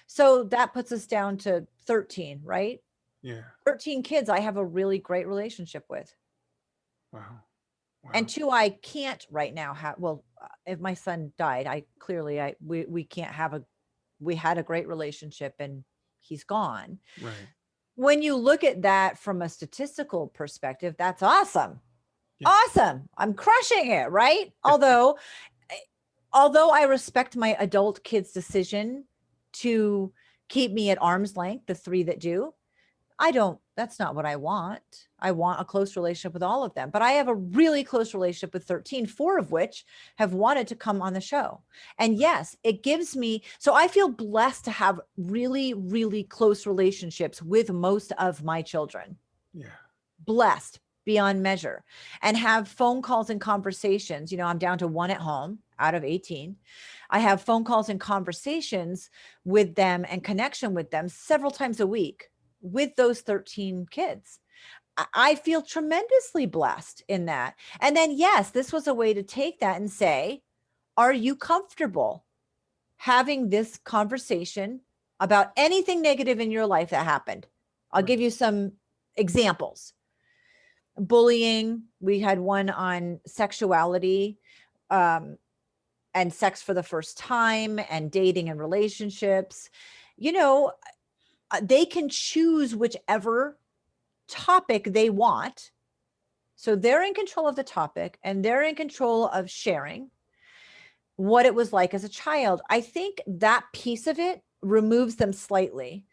So that puts us down to 13, right? Yeah. 13 kids I have a really great relationship with. Wow. Wow. And 2 I can't right now have. Well, if my son died, we can't have we had a great relationship and he's gone. Right. When you look at that from a statistical perspective, that's awesome. Yeah. Awesome. I'm crushing it, right? Although I respect my adult kids' decision to keep me at arm's length, the 3 that do, that's not what I want. I want a close relationship with all of them, but I have a really close relationship with 13, 4 of which have wanted to come on the show. And yes, it gives me, so I feel blessed to have really, really close relationships with most of my children. Yeah. Blessed beyond measure, and have phone calls and conversations. I'm down to 1 at home out of 18. I have phone calls and conversations with them and connection with them several times a week with those 13 kids. I feel tremendously blessed in that. And then, yes, this was a way to take that and say, are you comfortable having this conversation about anything negative in your life that happened? I'll give you some examples. Bullying. We had one on sexuality, and sex for the first time, and dating and relationships. They can choose whichever topic they want. So they're in control of the topic and they're in control of sharing what it was like as a child. I think that piece of it removes them slightly.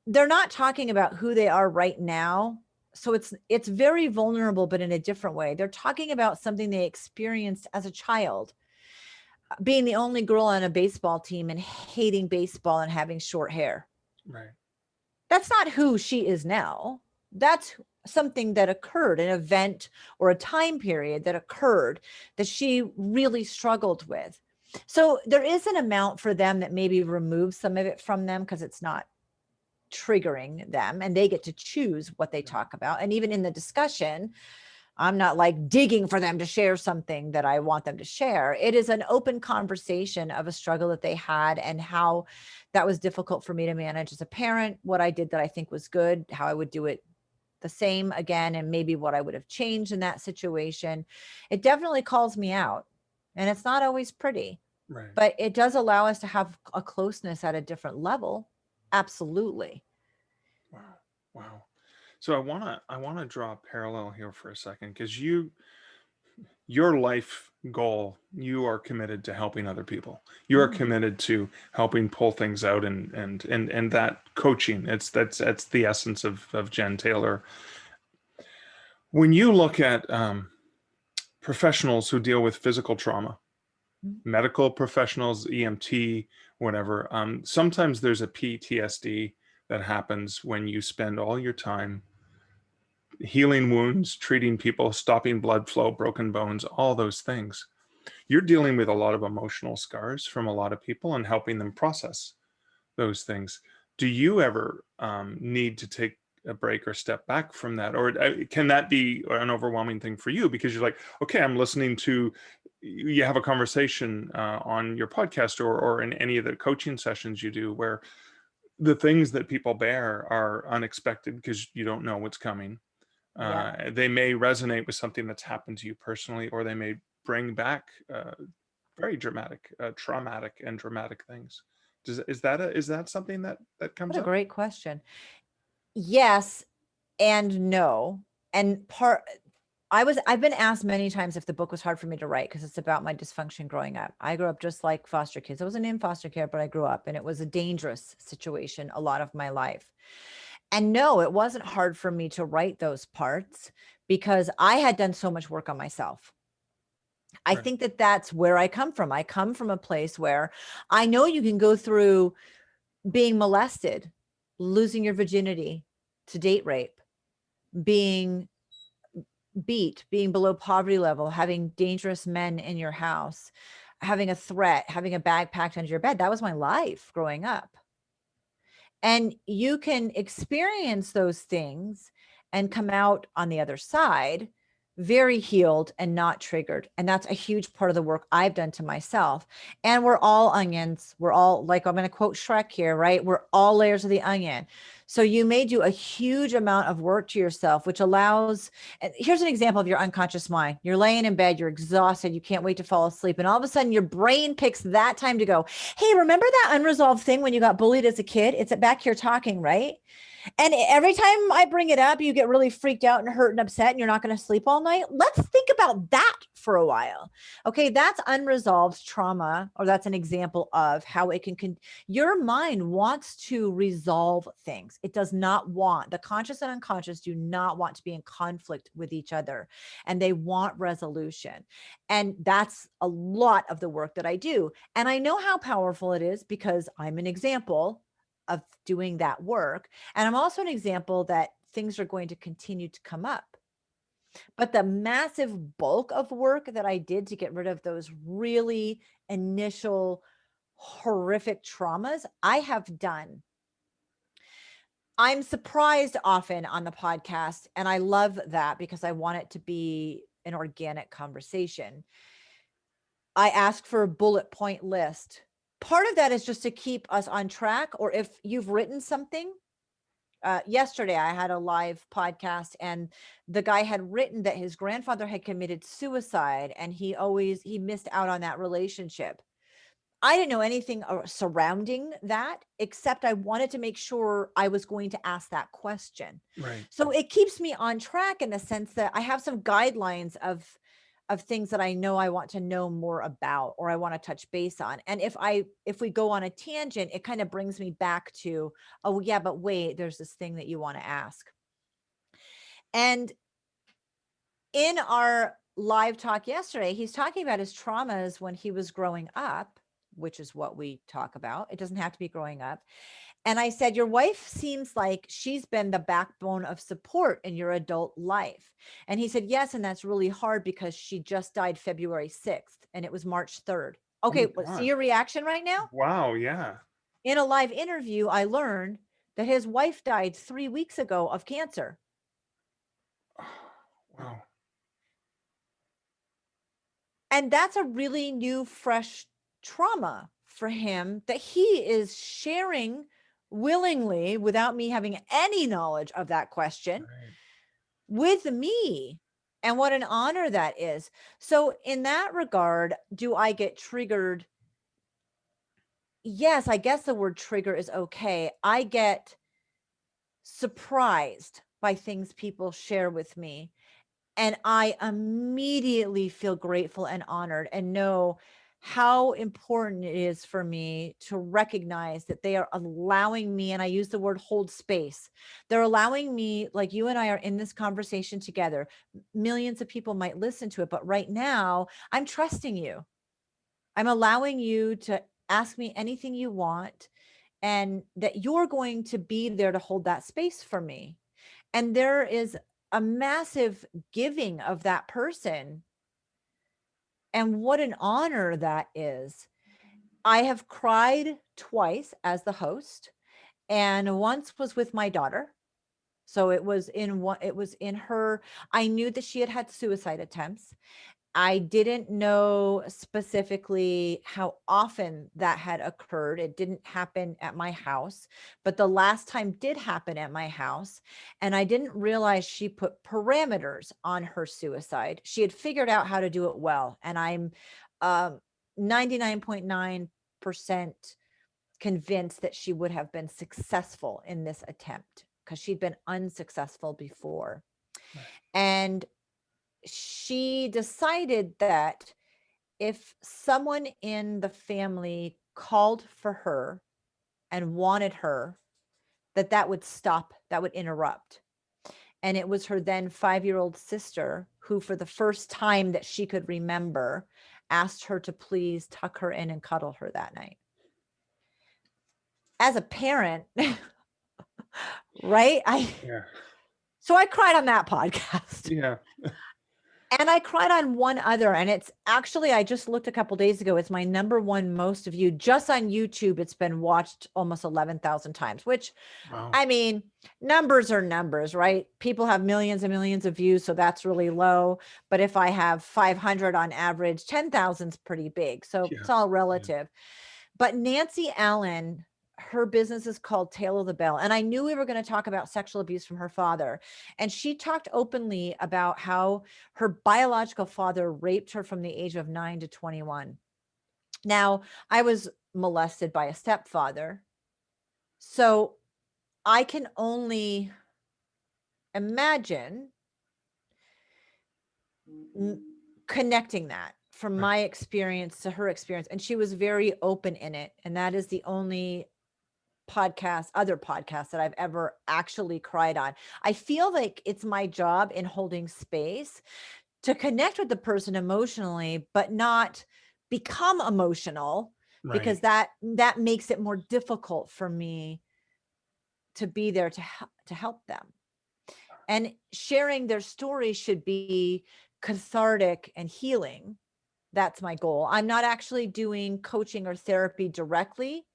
They're not talking about who they are right now. So it's very vulnerable, but in a different way. They're talking about something they experienced as a child, being the only girl on a baseball team and hating baseball and having short hair. Right. That's not who she is now. That's something that occurred, an event or a time period that occurred that she really struggled with. So there is an amount for them that maybe removes some of it from them because it's not triggering them and they get to choose what they talk about. And even in the discussion, I'm not like digging for them to share something that I want them to share. It is an open conversation of a struggle that they had and how that was difficult for me to manage as a parent, what I did that I think was good, how I would do it the same again, and maybe what I would have changed in that situation. It definitely calls me out, and it's not always pretty, Right. but it does allow us to have a closeness at a different level. Absolutely. Wow. Wow. So I wanna draw a parallel here for a second because your life goal, you are committed to helping other people. You are committed to helping pull things out and that coaching. That's the essence of Jenn Taylor. When you look at professionals who deal with physical trauma, medical professionals, EMT, whatever, sometimes there's a PTSD that happens when you spend all your time healing wounds, treating people, stopping blood flow, broken bones, all those things. You're dealing with a lot of emotional scars from a lot of people and helping them process those things. Do you ever need to take a break or step back from that? Or can that be an overwhelming thing for you? Because you're like, okay, I'm listening to, you have a conversation on your podcast or in any of the coaching sessions you do where the things that people bear are unexpected because you don't know what's coming. Yeah. They may resonate with something that's happened to you personally, or they may bring back very dramatic, traumatic and dramatic things. Is that something that comes What a up? great question. Yes and no. And I've been asked many times if the book was hard for me to write because it's about my dysfunction growing up. I grew up just like foster kids. I wasn't in foster care, but I grew up and it was a dangerous situation a lot of my life. And no, it wasn't hard for me to write those parts because I had done so much work on myself. I Right. think that that's where I come from. I come from a place where I know you can go through being molested, losing your virginity to date rape, being beat, being below poverty level, having dangerous men in your house, having a threat, having a bag packed under your bed. That was my life growing up. And you can experience those things and come out on the other side very healed and not triggered. And that's a huge part of the work I've done to myself. And we're all onions. We're all, like, I'm going to quote Shrek here, right? We're all layers of the onion. So you may do a huge amount of work to yourself, which allows, and here's an example of your unconscious mind. You're laying in bed, you're exhausted, you can't wait to fall asleep. And all of a sudden your brain picks that time to go, hey, remember that unresolved thing when you got bullied as a kid? It's back here talking, right? And every time I bring it up, you get really freaked out and hurt and upset, and you're not going to sleep all night. Let's think about that for a while. Okay, that's unresolved trauma, or that's an example of how it can your mind wants to resolve things. It does not want, the conscious and unconscious do not want to be in conflict with each other, and they want resolution. And that's a lot of the work that I do. And I know how powerful it is because I'm an example of doing that work. And I'm also an example that things are going to continue to come up. But the massive bulk of work that I did to get rid of those really initial horrific traumas, I have done. I'm surprised often on the podcast, and I love that because I want it to be an organic conversation. I ask for a bullet point list. Part of that is just to keep us on track, or if you've written something. Yesterday I had a live podcast, and the guy had written that his grandfather had committed suicide, and he missed out on that relationship. I didn't know anything surrounding that, except I wanted to make sure I was going to ask that question. Right. So it keeps me on track in the sense that I have some guidelines of things that I know I want to know more about, or I want to touch base on. And if we go on a tangent, it kind of brings me back to, oh yeah, but wait, there's this thing that you want to ask. And in our live talk yesterday, he's talking about his traumas when he was growing up, which is what we talk about. It doesn't have to be growing up. And I said, your wife seems like she's been the backbone of support in your adult life. And he said, yes. And that's really hard because she just died February 6th and it was March 3rd. Okay. Oh my See God. your reaction right now? Wow. Yeah. In a live interview, I learned that his wife died 3 weeks ago of cancer. Wow. And that's a really new, fresh trauma for him that he is sharing willingly without me having any knowledge of that question Right. with me. And what an honor that is. So in that regard, do I get triggered? Yes, I guess the word trigger is okay. I get surprised by things people share with me. And I immediately feel grateful and honored and know how important it is for me to recognize that they are allowing me, and I use the word hold space. They're allowing me, like you and I are in this conversation together. Millions of people might listen to it, but right now I'm trusting you. I'm allowing you to ask me anything you want, and that you're going to be there to hold that space for me. And there is a massive giving of that person. And what an honor that is. I have cried twice as the host, and once was with my daughter. So it was in her, I knew that she had had suicide attempts. I didn't know specifically how often that had occurred. It didn't happen at my house, but the last time did happen at my house. And I didn't realize she put parameters on her suicide. She had figured out how to do it well. And I'm 99.9% convinced that she would have been successful in this attempt because she'd been unsuccessful before. Right. And she decided that if someone in the family called for her and wanted her, that would stop, that would interrupt. And it was her then 5-year-old sister who, for the first time that she could remember, asked her to please tuck her in and cuddle her that night. As a parent, right? Yeah. So I cried on that podcast. Yeah. And I cried on one other, and it's actually, I just looked a couple days ago. It's my number one most viewed just on YouTube. It's been watched almost 11,000 times, which, Wow. I mean, numbers are numbers, right? People have millions and millions of views, so that's really low. But if I have 500 on average, 10,000 is pretty big. So it's all relative. But Nancy Allen, her business is called Tail of the Bell. And I knew we were going to talk about sexual abuse from her father. And she talked openly about how her biological father raped her from the age of 9 to 21. Now, I was molested by a stepfather. So I can only imagine connecting that from my experience to her experience. And she was very open in it. And that is the only other podcasts that I've ever actually cried on. I feel like it's my job in holding space to connect with the person emotionally, but not become emotional, because that makes it more difficult for me to be there to help them. And sharing their story should be cathartic and healing. That's my goal. I'm not actually doing coaching or therapy directly,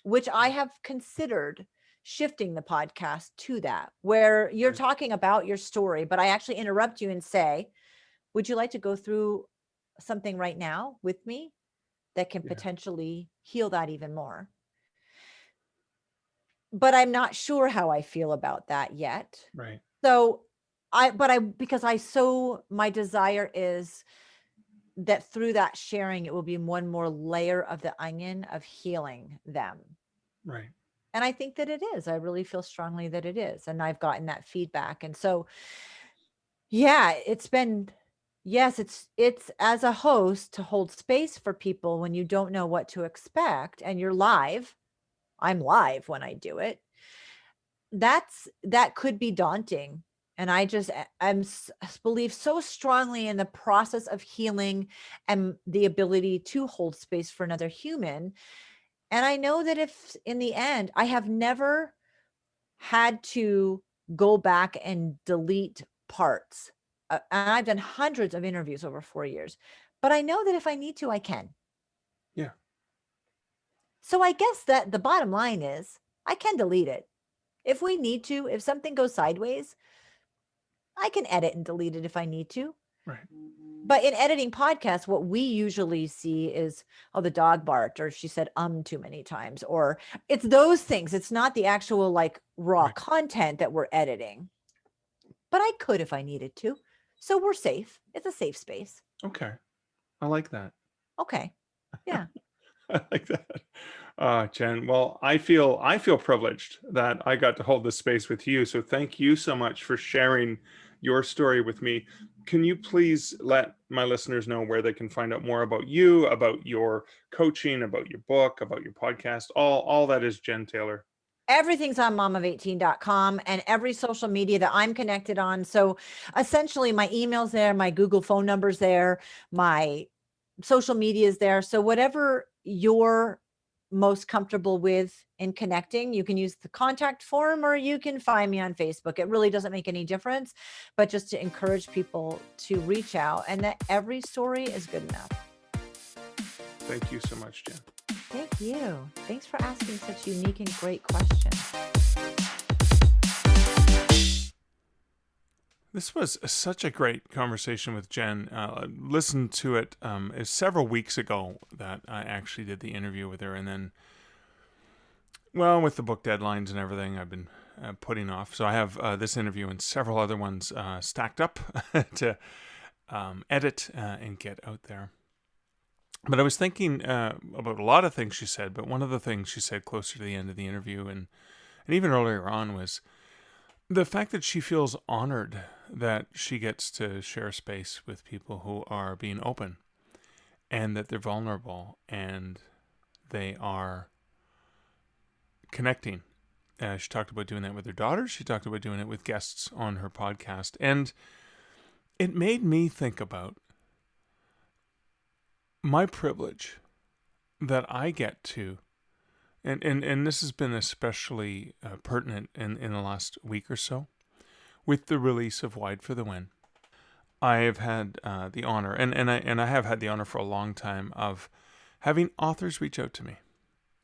which I have considered shifting the podcast to that, where you're talking about your story, but I actually interrupt you and say, would you like to go through something right now with me that can potentially heal that even more? But I'm not sure how I feel about that yet. Right. So my desire is that through that sharing, it will be one more layer of the onion of healing them. Right. And I think that it is. I really feel strongly that it is. And I've gotten that feedback. And so, yeah, it's as a host to hold space for people when you don't know what to expect and you're live. I'm live when I do it. That could be daunting. And I believe so strongly in the process of healing and the ability to hold space for another human. And I know that if in the end, I have never had to go back and delete parts. And I've done hundreds of interviews over 4 years, but I know that if I need to, I can. Yeah. So I guess that the bottom line is I can delete it. If we need to, if something goes sideways, I can edit and delete it if I need to. Right. But in editing podcasts, what we usually see is, oh, the dog barked, or she said too many times, or it's those things. It's not the actual like raw content that we're editing. But I could if I needed to. So we're safe. It's a safe space. Okay. I like that. Okay. Yeah. I like that. Jenn, well, I feel privileged that I got to hold this space with you. So thank you so much for sharing your story with me. Can you please let my listeners know where they can find out more about you, about your coaching, about your book, about your podcast? All that is Jenn Taylor. Everything's on momof18.com and every social media that I'm connected on. So essentially my email's there, my Google phone number's there, my social media is there. So whatever you're most comfortable with in connecting, you can use the contact form or you can find me on Facebook. It really doesn't make any difference, but just to encourage people to reach out and that every story is good enough. Thank you so much, Jenn. Thank you. Thanks for asking such unique and great questions. This was such a great conversation with Jenn. Listened to it several weeks ago that I actually did the interview with her. And then, well, with the book deadlines and everything, I've been putting off. So I have this interview and several other ones stacked up to edit and get out there. But I was thinking about a lot of things she said, but one of the things she said closer to the end of the interview and even earlier on was the fact that she feels honored that she gets to share space with people who are being open and that they're vulnerable and they are connecting She talked about doing that with her daughter. She talked about doing it with guests on her podcast. And it made me think about my privilege that I get to, and this has been especially pertinent in the last week or so, with the release of Wide for the Win. I have had the honor, and I have had the honor for a long time, of having authors reach out to me,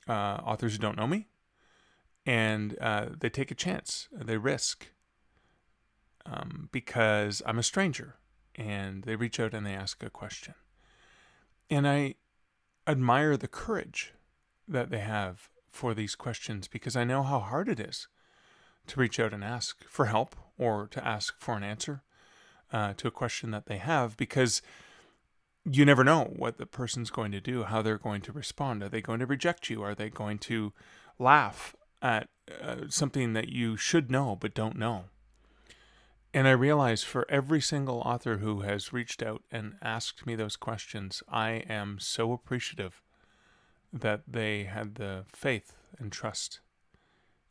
authors who don't know me, and they take a chance, they risk, because I'm a stranger, and they reach out and they ask a question. And I admire the courage that they have for these questions, because I know how hard it is to reach out and ask for help or to ask for an answer to a question that they have, because you never know what the person's going to do, how they're going to respond. Are they going to reject you? Are they going to laugh at something that you should know but don't know? And I realize for every single author who has reached out and asked me those questions, I am so appreciative that they had the faith and trust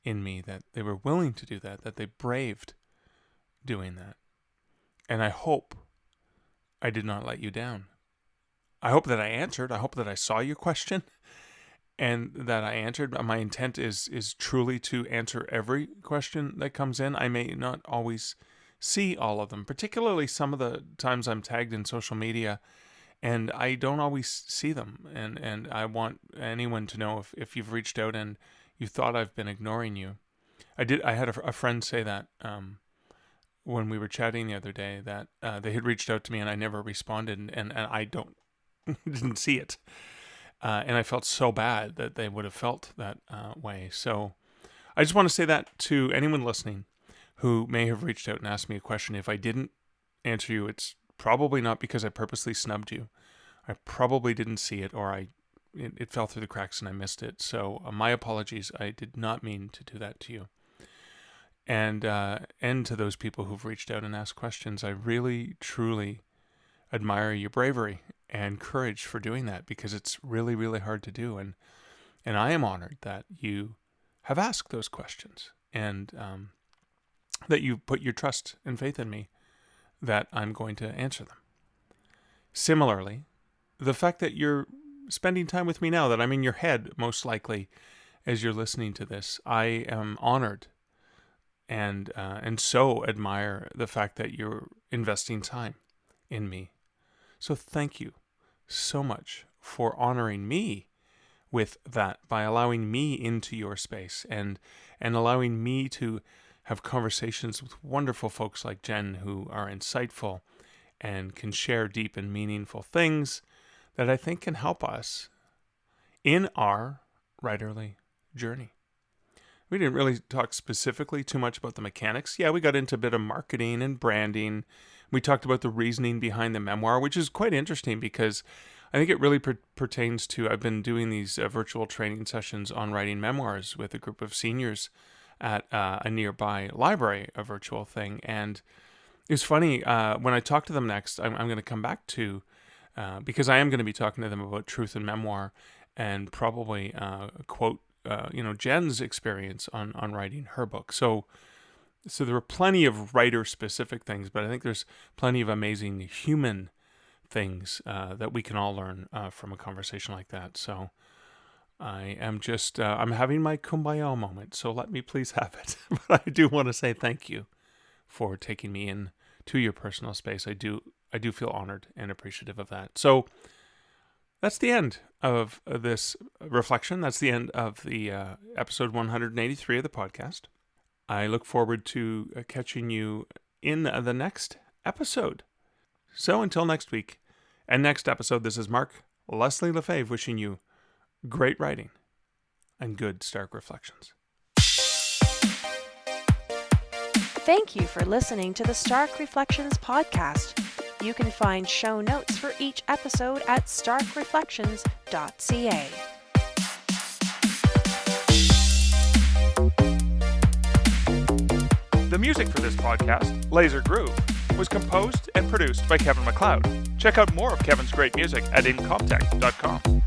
in me, that they were willing to do that they braved doing that. And I hope I did not let you down. I hope that I answered. I hope that I saw your question and that I answered. My intent is truly to answer every question that comes in. I may not always see all of them, particularly some of the times I'm tagged in social media and I don't always see them. And I want anyone to know if you've reached out and you thought I've been ignoring you. I had a friend say that when we were chatting the other day, that they had reached out to me and I never responded, and I didn't see it. And I felt so bad that they would have felt that way. So I just want to say that to anyone listening who may have reached out and asked me a question. If I didn't answer you, it's probably not because I purposely snubbed you. I probably didn't see it, or it fell through the cracks and I missed it. So my apologies. I did not mean to do that to you. And to those people who've reached out and asked questions, I really, truly admire your bravery and courage for doing that, because it's really, really hard to do. And I am honored that you have asked those questions, and that you put your trust and faith in me that I'm going to answer them. Similarly, the fact that you're spending time with me now, that I'm in your head most likely as you're listening to this, I am honored and so admire the fact that you're investing time in me. So thank you so much for honoring me with that, by allowing me into your space and allowing me to have conversations with wonderful folks like Jenn, who are insightful and can share deep and meaningful things that I think can help us in our writerly journey. We didn't really talk specifically too much about the mechanics. Yeah, we got into a bit of marketing and branding. We talked about the reasoning behind the memoir, which is quite interesting because I think it really pertains to, I've been doing these virtual training sessions on writing memoirs with a group of seniors at a nearby library, a virtual thing. And it was funny, when I talk to them next, I'm going to come back to, because I am going to be talking to them about truth and memoir, and probably quote, Jenn's experience on writing her book. So there are plenty of writer-specific things, but I think there's plenty of amazing human things that we can all learn from a conversation like that. So I am just, I'm having my kumbaya moment, so let me please have it. But I do want to say thank you for taking me in to your personal space. I do feel honored and appreciative of that. So that's the end of this reflection. That's the end of the episode 183 of the podcast. I look forward to catching you in the next episode. So until next week and next episode, this is Mark Leslie Lefebvre wishing you great writing and good Stark Reflections. Thank you for listening to the Stark Reflections podcast. You can find show notes for each episode at starkreflections.ca. The music for this podcast, Laser Groove, was composed and produced by Kevin MacLeod. Check out more of Kevin's great music at incomptech.com.